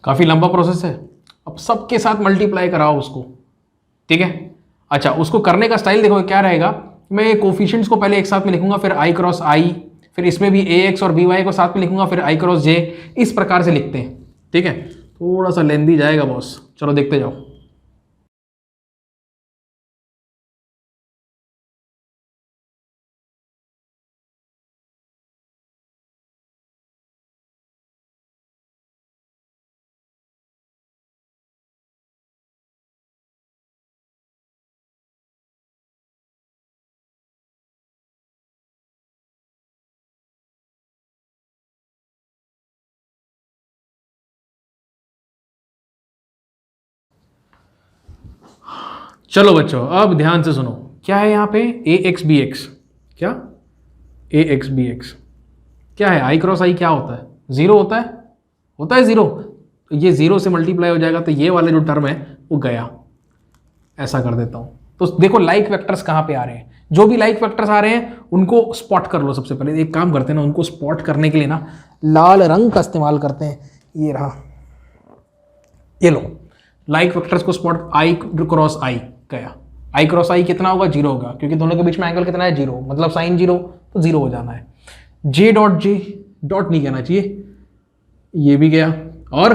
काफी लंबा प्रोसेस है। अब सबके साथ मल्टीप्लाई कराओ उसको। ठीक है, अच्छा, उसको करने का स्टाइल देखो क्या रहेगा। मैं कोफिशिएंट्स को पहले एक साथ में लिखूंगा, फिर आई क्रॉस आई, फिर इसमें भी ए एक्स और बी वाई को साथ में लिखूंगा, फिर आई क्रॉस जे। इस प्रकार से लिखते हैं। ठीक है, थोड़ा सा लेंदी जाएगा बॉस, चलो देखते जाओ। चलो बच्चों अब ध्यान से सुनो, क्या है यहाँ पे, ए एक्स बी एक्स, क्या ए एक्स बी एक्स क्या है, आई क्रॉस आई क्या होता है, जीरो होता है जीरो। तो ये जीरो से मल्टीप्लाई हो जाएगा, तो ये वाला जो टर्म है वो गया। ऐसा कर देता हूं, तो देखो लाइक वेक्टर्स कहां पे आ रहे हैं। जो भी लाइक वेक्टर्स आ रहे हैं उनको स्पॉट कर लो। सबसे पहले एक काम करते हैं ना, उनको स्पॉट करने के लिए ना लाल रंग का इस्तेमाल करते हैं। ये रहा, ये लो, लाइक वेक्टर्स को स्पॉट, आई क्रॉस आई गया। आई क्रॉस आई कितना होगा, जीरो होगा, क्योंकि दोनों के बीच में एंगल कितना है, जीरो, मतलब साइन जीरो, तो जीरो हो जाना है। जे डॉट नहीं कहना चाहिए, ये भी गया, और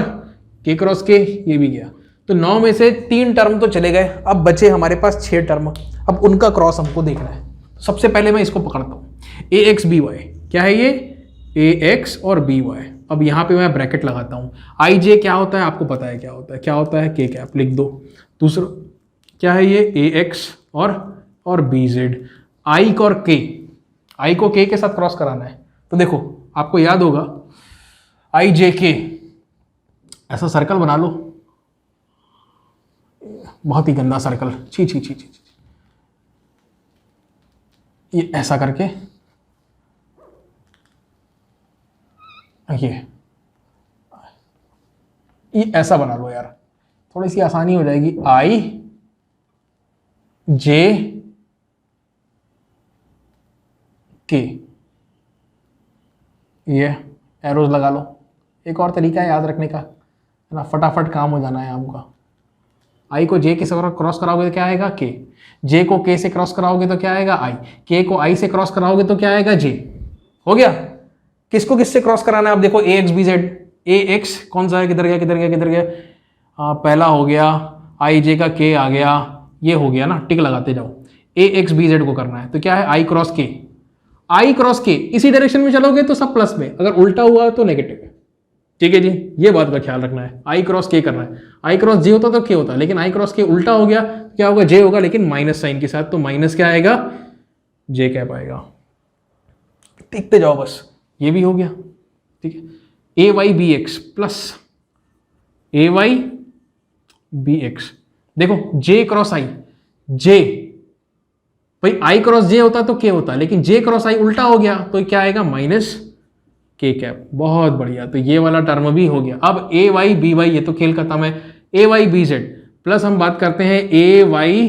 के क्रॉस के ये भी गया। तो 9 में से 3 टर्म तो चले गए, अब बचे हमारे पास 6 टर्म। अब उनका क्रॉस हमको देखना है। सबसे पहले मैं इसको पकड़ता हूं, ए एक्स बी वाई, क्या है ये, ए एक्स और बी वाई। अब यहां पे मैं ब्रैकेट लगाता हूं। आई जे क्या होता है, आपको पता है क्या होता है, के कैप लिख दो। दूसरा क्या है ये, ए एक्स और बी जेड। आई और के, आई को के साथ क्रॉस कराना है। तो देखो आपको याद होगा, आई जे के, ऐसा सर्कल बना लो, बहुत ही गंदा सर्कल, छी छी छी छी, ये ऐसा करके, ये ऐसा बना लो यार, थोड़ी सी आसानी हो जाएगी। आई जे के, ये एरोज लगा लो। एक और तरीका है याद रखने का, है ना, फटाफट काम हो जाना है आपका। आई को जे के से क्रॉस कराओगे तो क्या आएगा के, जे को के से क्रॉस कराओगे तो क्या आएगा आई, के को आई से क्रॉस कराओगे तो क्या आएगा जे। हो गया। किसको किससे क्रॉस कराना है आप देखो, ए X B Z, A x कौन सा है, किधर गया किधर गया किधर गया, पहला हो गया, आई जे का के आ गया, ये हो गया ना, टिक लगाते जाओ। ए एक्स बी जेड को करना है तो क्या है आई क्रॉस के, आई क्रॉस के, इसी डायरेक्शन में चलोगे तो सब प्लस में, अगर उल्टा हुआ तो नेगेटिव है। ठीक है जी, ये बात का ख्याल रखना है। आई क्रॉस के करना है, आई क्रॉस जे होता तो के होता, लेकिन आई क्रॉस के उल्टा हो गया तो क्या होगा, जे होगा, लेकिन माइनस साइन के साथ, तो माइनस क्या आएगा, जे कैप आएगा। टिकते जाओ बस, ये भी हो गया। ठीक है, A Y B X plus A Y B x, देखो जे क्रॉस आई, जे भाई आई क्रॉस जे होता तो के होता, लेकिन जे क्रॉस आई उल्टा हो गया तो क्या आएगा, माइनस के कैप। बहुत बढ़िया, तो ये वाला टर्म भी हो गया। अब ए वाई बी वाई, ये तो खेल खत्म है। A Y B Z plus हम बात करते हैं ए वाई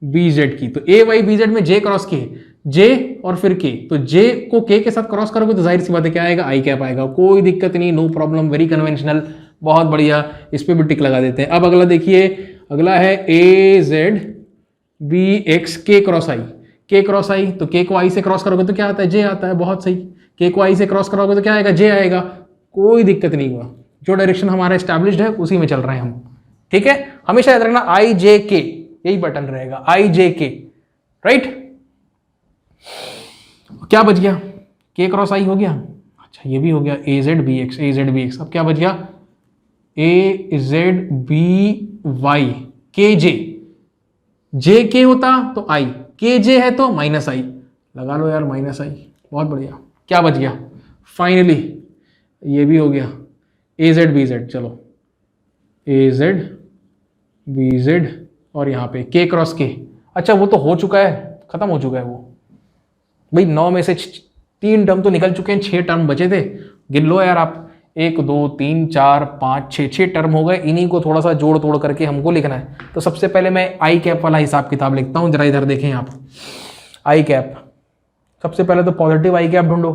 बी जेड की, तो ए वाई बी जेड में जे क्रॉस के, जे और फिर के, तो जे को के के साथ क्रॉस करोगे तो जाहिर सी बात है क्या आएगा, आई कैप आएगा। कोई दिक्कत नहीं, नो प्रॉब्लम, वेरी कन्वेंशनल, बहुत बढ़िया। इस पे भी टिक लगा देते हैं। अब अगला देखिए, अगला है ए जेड बी एक्स के क्रॉस आई, के क्रॉस आई, तो के को आई से क्रॉस करोगे तो क्या आता है, जे आता है। बहुत सही, के को आई से क्रॉस करोगे तो क्या आएगा, जे आएगा। कोई दिक्कत नहीं हुआ, जो डायरेक्शन हमारा एस्टैब्लिश्ड है उसी में चल रहे हैं हम। ठीक है, हमेशा याद रखना आई जे के, यही बटन रहेगा, आई जे के, राइट। क्या बच गया, के क्रॉस आई हो गया, अच्छा ये भी हो गया, ए Z B X, A Z B x. अब क्या बच गया, ए जेड बी वाई के जे, जे के होता तो आई, के जे है तो माइनस आई, लगा लो यार माइनस आई। बहुत बढ़िया, क्या बच गया, फाइनली ये भी हो गया, ए जेड बी जेड। चलो ए जेड बी जेड और यहाँ पे के क्रॉस के, अच्छा वो तो हो चुका है, खत्म हो चुका है वो भाई। 9 में से 3 टर्म तो निकल चुके हैं, 6 टर्म बचे थे, गिन लो यार आप, 1 2 3 4 5 6 टर्म हो गए। इन्हीं को थोड़ा सा जोड़ तोड़ करके हमको लिखना है। तो सबसे पहले मैं आई कैप वाला हिसाब किताब लिखता हूँ, जरा इधर देखें आप। आई कैप, सबसे पहले तो पॉजिटिव आई कैप ढूंढो,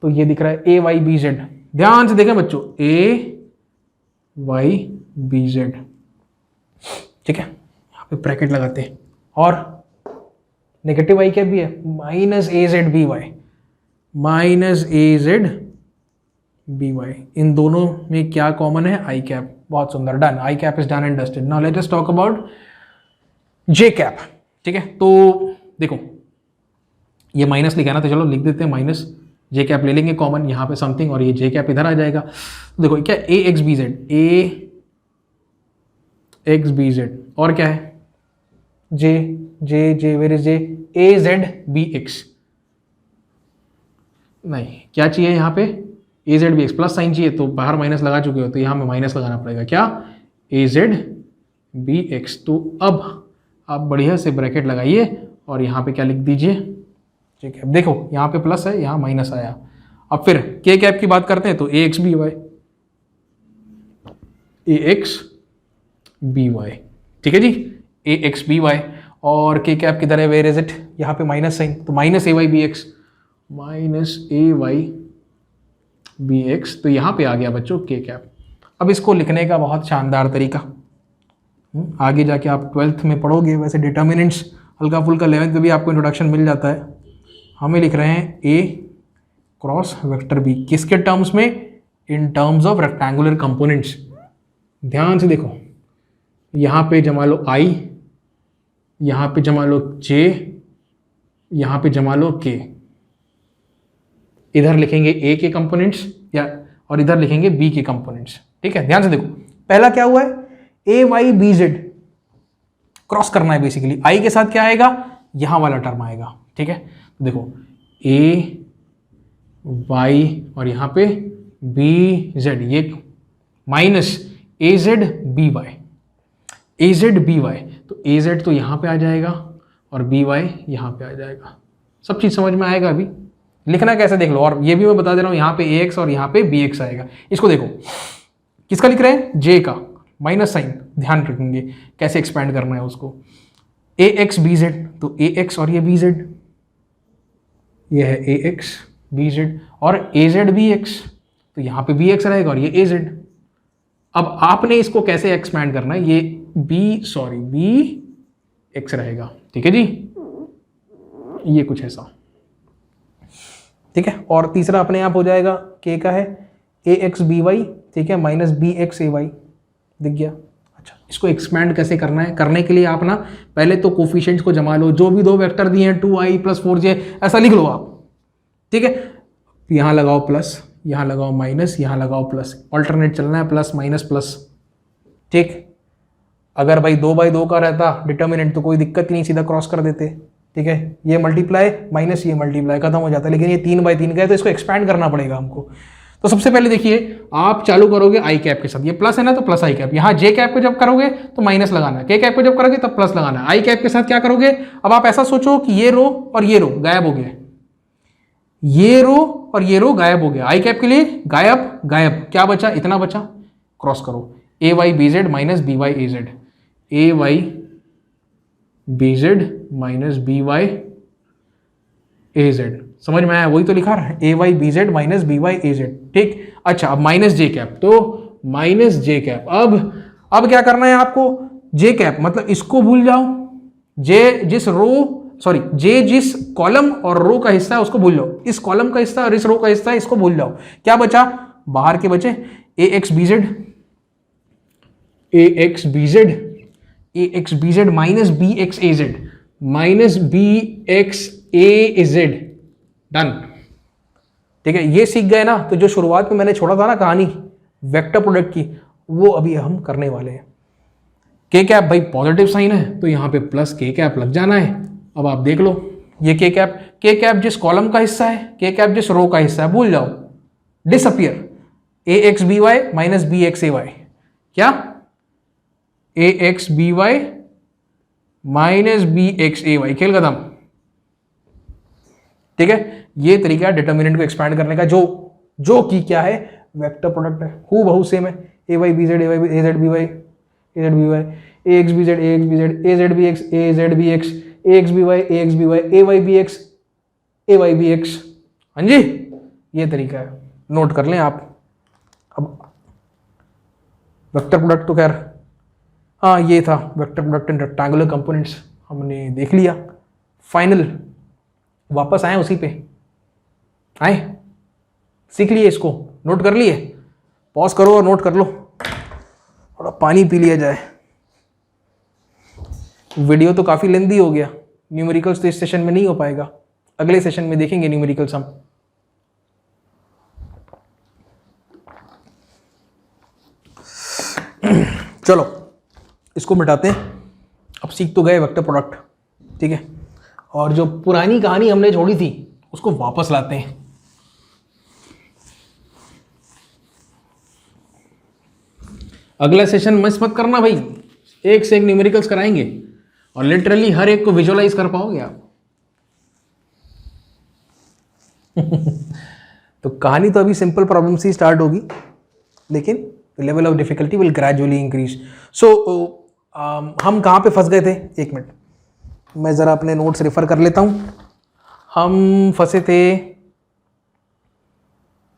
तो ये दिख रहा है ए वाई बी जेड। ध्यान से देखें बच्चों, ए वाई बी जेड, ठीक है, यहाँ पे ब्रैकेट लगाते हैं। और नेगेटिव आई कैप भी है, माइनस ए जेड बी वाई, माइनस ए जेड बी वाई। इन दोनों में क्या कॉमन है, आई कैप। बहुत सुंदर, done, I cap is done and dusted. Now let us talk about J cap. ठीक है, तो देखो ये माइनस लिखा है ना, तो चलो लिख देते हैं माइनस, जे कैप ले लेंगे कॉमन यहाँ पे समथिंग, और ये जे कैप इधर आ जाएगा। तो देखो क्या, A X B Z, A X B Z, और क्या है, J J J, where is J, A Z B X. नहीं, क्या चाहिए यहाँ पे, A Z B X, plus sign चाहिए, तो बाहर माइनस लगा चुके हो तो यहाँ में माइनस लगाना पड़ेगा। क्या, ए जेड बी एक्स। तो अब आप बढ़िया से ब्रैकेट लगाइए और यहाँ पे क्या लिख दीजिए, ठीक है। देखो यहाँ पे प्लस है, यहाँ माइनस आया। अब फिर के कैप की बात करते हैं, तो ए एक्स बी वाई, ए एक्स बी वाई, ठीक है जी, ए एक्स बी वाई। और के कैप किधर है, वेयर इज इट, यहाँ पे माइनस साइन, तो माइनस ए वाई बी एक्स, माइनस ए वाई बी एक्स। तो यहाँ पे आ गया बच्चों के कैप। अब इसको लिखने का बहुत शानदार तरीका, आगे जाके आप 12th में पढ़ोगे। वैसे डिटर्मिनेंट्स हल्का फुल्का 11th में भी आपको इंट्रोडक्शन मिल जाता है। हमें लिख रहे हैं ए क्रॉस वेक्टर बी, किसके टर्म्स में, in terms of rectangular components. ध्यान से देखो, यहाँ पे जमा लो आई, यहाँ पे जमा लो जे, यहाँ पे जमा लो के। इधर लिखेंगे ए के कंपोनेंट्स या, और इधर लिखेंगे बी के कंपोनेंट्स। ठीक है, ध्यान से देखो, पहला क्या हुआ है, A Y B Z cross करना है बेसिकली। आई के साथ क्या आएगा, यहां वाला टर्म आएगा। ठीक है, तो देखो ए वाई और यहाँ पे बी जेड, ये minus A Z B Y, A Z B Y, तो ए जेड तो यहाँ पे आ जाएगा और बी वाई यहाँ पे आ जाएगा। सब चीज़ समझ में आएगा। अभी लिखना कैसे देख लो, और ये भी मैं बता दे रहा हूँ, यहाँ पे ए एक्स और यहाँ पे बी एक्स आएगा। इसको देखो, किसका लिख रहे हैं, जे का, माइनस साइन, ध्यान रखेंगे कैसे एक्सपेंड करना है उसको। ए एक्स बी जेड, तो ए एक्स और ये बी जेड, ये है ए एक्स बी जेड, और ए जेड बी एक्स, तो यहाँ पे बी एक्स रहेगा और ये ए जेड। अब आपने इसको कैसे एक्सपैंड करना है, ये बी एक्स रहेगा, ठीक है जी, ये कुछ ऐसा, ठीक है। और तीसरा अपने आप हो जाएगा के का है ए एक्स बी वाई, ठीक है, minus B X A Y, दिख गया। अच्छा, इसको एक्सपैंड कैसे करना है, करने के लिए आप ना पहले तो कोफिशिएंट्स को जमा लो, जो भी दो वेक्टर दिए हैं 2i + 4j ऐसा लिख लो आप, ठीक है। यहाँ लगाओ प्लस, यहाँ लगाओ माइनस, यहाँ लगाओ प्लस, ऑल्टरनेट चलना है, प्लस माइनस प्लस, ठीक। अगर भाई 2/2 का रहता डिटर्मिनेंट तो कोई दिक्कत ही नहीं, सीधा क्रॉस कर देते, ठीक है। ये मल्टीप्लाई माइनस ये मल्टीप्लाई, खत्म हो जाता है। लेकिन ये 3/3 का है तो इसको एक्सपैंड करना पड़ेगा हमको। तो सबसे पहले देखिए, आप चालू करोगे आई कैप के साथ, ये प्लस है ना तो प्लस आई कैप, यहाँ जे कैप को जब करोगे तो माइनस लगाना है, के कैप को जब करोगे तब प्लस लगाना है। आई कैप के साथ क्या करोगे, अब आप ऐसा सोचो कि ये रो और ये रो गायब हो गया, ये रो और ये रो गायब हो गया, आई कैप के लिए गायब गायब, क्या बचा, इतना बचा, क्रॉस करो, A Y B Z minus B Y A Z, A Y B Z minus B Y A Z, समझ में आया, वही तो लिखा रहा है, A Y B Z minus B Y A Z, ठीक। अच्छा, अब माइनस जे कैप, तो माइनस जे कैप, अब क्या करना है आपको, जे कैप मतलब इसको भूल जाओ, जे जिस कॉलम और रो का हिस्सा है उसको भूल जाओ, इस कॉलम का हिस्सा और इस रो का हिस्सा है इसको भूल जाओ। क्या बचा, बाहर के बचे A X B Z, A X B Z, A X B Z minus B X A Z, minus B X A Z, done, ठीक है। ये सीख गए ना, तो जो शुरुआत में मैंने छोड़ा था ना कहानी वेक्टर प्रोडक्ट की, वो अभी हम करने वाले हैं। के कैप भाई पॉजिटिव साइन है तो यहाँ पे प्लस के कैप लग जाना है। अब आप देख लो, ये के कैप जिस कॉलम का हिस्सा है, के कैप जिस रो का हिस्सा है, भूल जाओ, disappear, A X B Y minus B X A Y, क्या, A X B Y minus B X A Y, खेल खत्म, ठीक है। ये तरीका है डिटर्मिनेंट को एक्सपैंड करने का, जो कि क्या है, वेक्टर प्रोडक्ट है, हु बहु सेम है, A Y B Z, A Y A Z B Y, A Z B Y, A X B Z, A X B Z, A Z B X, A Z B X, A X B Y, A X B Y, A Y B X, A Y B x, हाँ जी, ये तरीका है, note कर लें आप। अब vector product तो खैर, हाँ ये था vector product in rectangular components, हमने देख लिया। फाइनल वापस आए उसी पे, आए, सीख लिए इसको, नोट कर लिए, पॉज करो और नोट कर लो, थोड़ा पानी पी लिया जाए। वीडियो तो काफ़ी लेंदी हो गया, न्यूमेरिकल्स तो इस सेशन में नहीं हो पाएगा, अगले सेशन में देखेंगे न्यूमेरिकल्स हम। चलो इसको मिटाते हैं, अब सीख तो गए वेक्टर प्रोडक्ट, ठीक है, और जो पुरानी कहानी हमने छोड़ी थी उसको वापस लाते हैं। अगला सेशन मिस मत करना भाई, एक से एक न्यूमेरिकल्स कराएंगे और लिटरली हर एक को विजुअलाइज कर पाओगे आप। तो कहानी तो अभी सिंपल प्रॉब्लम से स्टार्ट होगी, लेकिन level of difficulty will gradually increase. So हम कहाँ पे फंस गए थे, एक मिनट मैं ज़रा अपने नोट्स रेफर कर लेता हूँ। हम फंसे थे,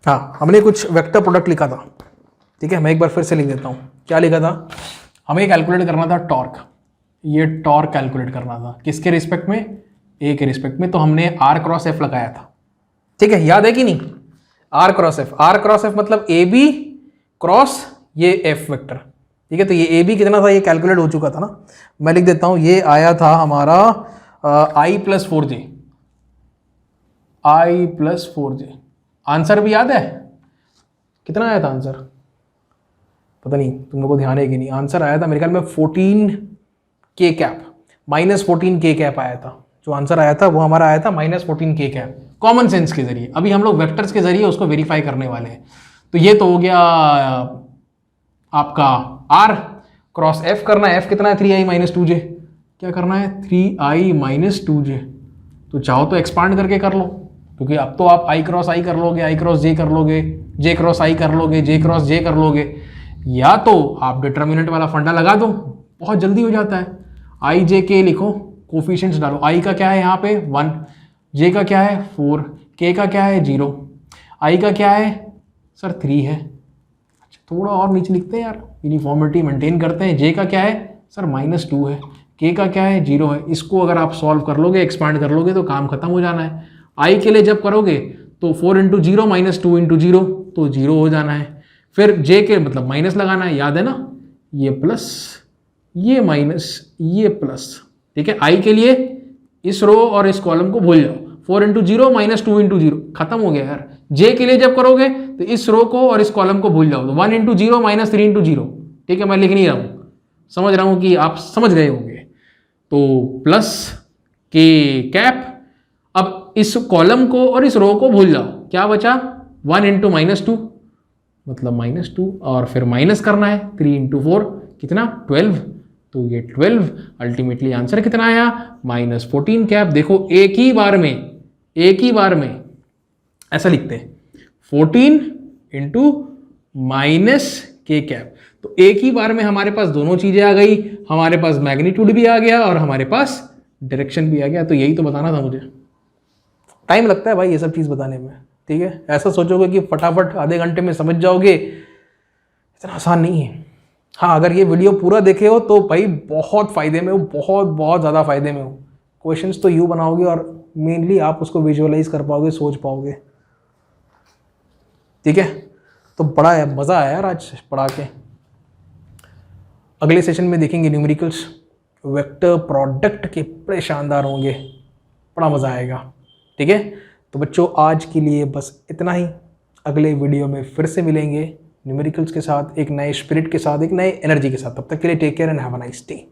हाँ हमने कुछ वेक्टर प्रोडक्ट लिखा था, ठीक है, मैं एक बार फिर से लिख देता हूँ। क्या लिखा था, हमें कैलकुलेट करना था टॉर्क, ये टॉर्क कैलकुलेट करना था, किसके रिस्पेक्ट में, ए के रिस्पेक्ट में। तो हमने आर क्रॉस एफ लगाया था, ठीक है, याद है कि नहीं, r cross f, r cross f मतलब ए बी क्रॉस ये एफ वेक्टर, ठीक है। तो ये ए बी कितना था, ये कैलकुलेट हो चुका था ना, मैं लिख देता हूँ, ये आया था हमारा आई प्लस 4j, आई प्लस 4j। आंसर भी याद है, कितना आया था आंसर, पता नहीं तुम लोगों को ध्यान है कि नहीं, आंसर आया था मेरे ख्याल में 14 के कैप, माइनस 14 के कैप आया था। जो आंसर आया था वो हमारा आया था माइनस 14 के कैप, कॉमन सेंस के जरिए। अभी हम लोग वेक्टर्स के जरिए उसको वेरीफाई करने वाले हैं। तो ये तो हो गया आपका आर क्रॉस एफ करना है, एफ कितना है 3i माइनस 2j, क्या करना है 3i माइनस 2j। तो चाहो तो एक्सपांड करके कर लो, क्योंकि अब तो आप आई क्रॉस आई कर लोगे, आई क्रॉस जे कर लोगे, जे क्रॉस आई कर लोगे, जे क्रॉस जे कर लोगे, या तो आप डिटर्मिनेंट वाला फंडा लगा दो, बहुत जल्दी हो जाता है। आई जे के लिखो, कोफिशिएंट्स डालो, आई का क्या है यहाँ पे 1, जे का क्या है 4, के का क्या है 0, आई का क्या है सर 3 है। अच्छा थोड़ा और नीचे लिखते हैं यार, यूनिफॉर्मिटी मेंटेन करते हैं। जे का क्या है सर -2 है। के का क्या है 0 है। इसको अगर आप सॉल्व कर लोगे, एक्सपांड कर लोगे तो काम खत्म हो जाना है। आई के लिए जब करोगे तो 4 × 0 -2 × 0 तो 0 हो जाना है। फिर जे के मतलब माइनस लगाना है, याद है ना, ये प्लस ये माइनस ये प्लस, ठीक है। आई के लिए इस रो और इस कॉलम को भूल जाओ, 4 × 0 -2 × 0 खत्म हो गया यार। जे के लिए जब करोगे तो इस रो को और इस कॉलम को भूल जाओ, तो 1 × 0 -3 × 0, ठीक है। मैं लिख नहीं रहा हूँ, समझ रहा हूँ कि आप समझ गए होंगे। तो प्लस के कैप, अब इस कॉलम को और इस रो को भूल जाओ, क्या बचा 1 × -2 मतलब -2, और फिर माइनस करना है 3 × 4 कितना 12, तो ये 12 अल्टीमेटली आंसर कितना आया -14 कैप। देखो एक ही बार में ऐसा लिखते हैं 14 × -k कैप, तो एक ही बार में हमारे पास दोनों चीजें आ गई, हमारे पास मैग्नीट्यूड भी आ गया और हमारे पास डायरेक्शन भी आ गया। तो यही तो बताना था मुझे। टाइम लगता है भाई ये सब चीज़ बताने में, ठीक है। ऐसा सोचोगे कि फटाफट आधे घंटे में समझ जाओगे, इतना आसान नहीं है। हाँ, अगर ये वीडियो पूरा देखे हो तो भाई बहुत फ़ायदे में हो, बहुत ज़्यादा फ़ायदे में हो। क्वेश्चंस तो यू बनाओगे और मेनली आप उसको विजुअलाइज कर पाओगे, सोच पाओगे, ठीक है। तो बड़ा है, मज़ा आया यार आज पढ़ा के। अगले सेशन में देखेंगे न्यूमेरिकल्स, वेक्टर प्रोडक्ट के बड़े शानदार होंगे, बड़ा मज़ा आएगा, ठीक है। तो बच्चों आज के लिए बस इतना ही। अगले वीडियो में फिर से मिलेंगे न्यूमेरिकल्स के साथ, एक नए स्पिरिट के साथ, एक नए एनर्जी के साथ। तब तक के लिए take care and have a nice day.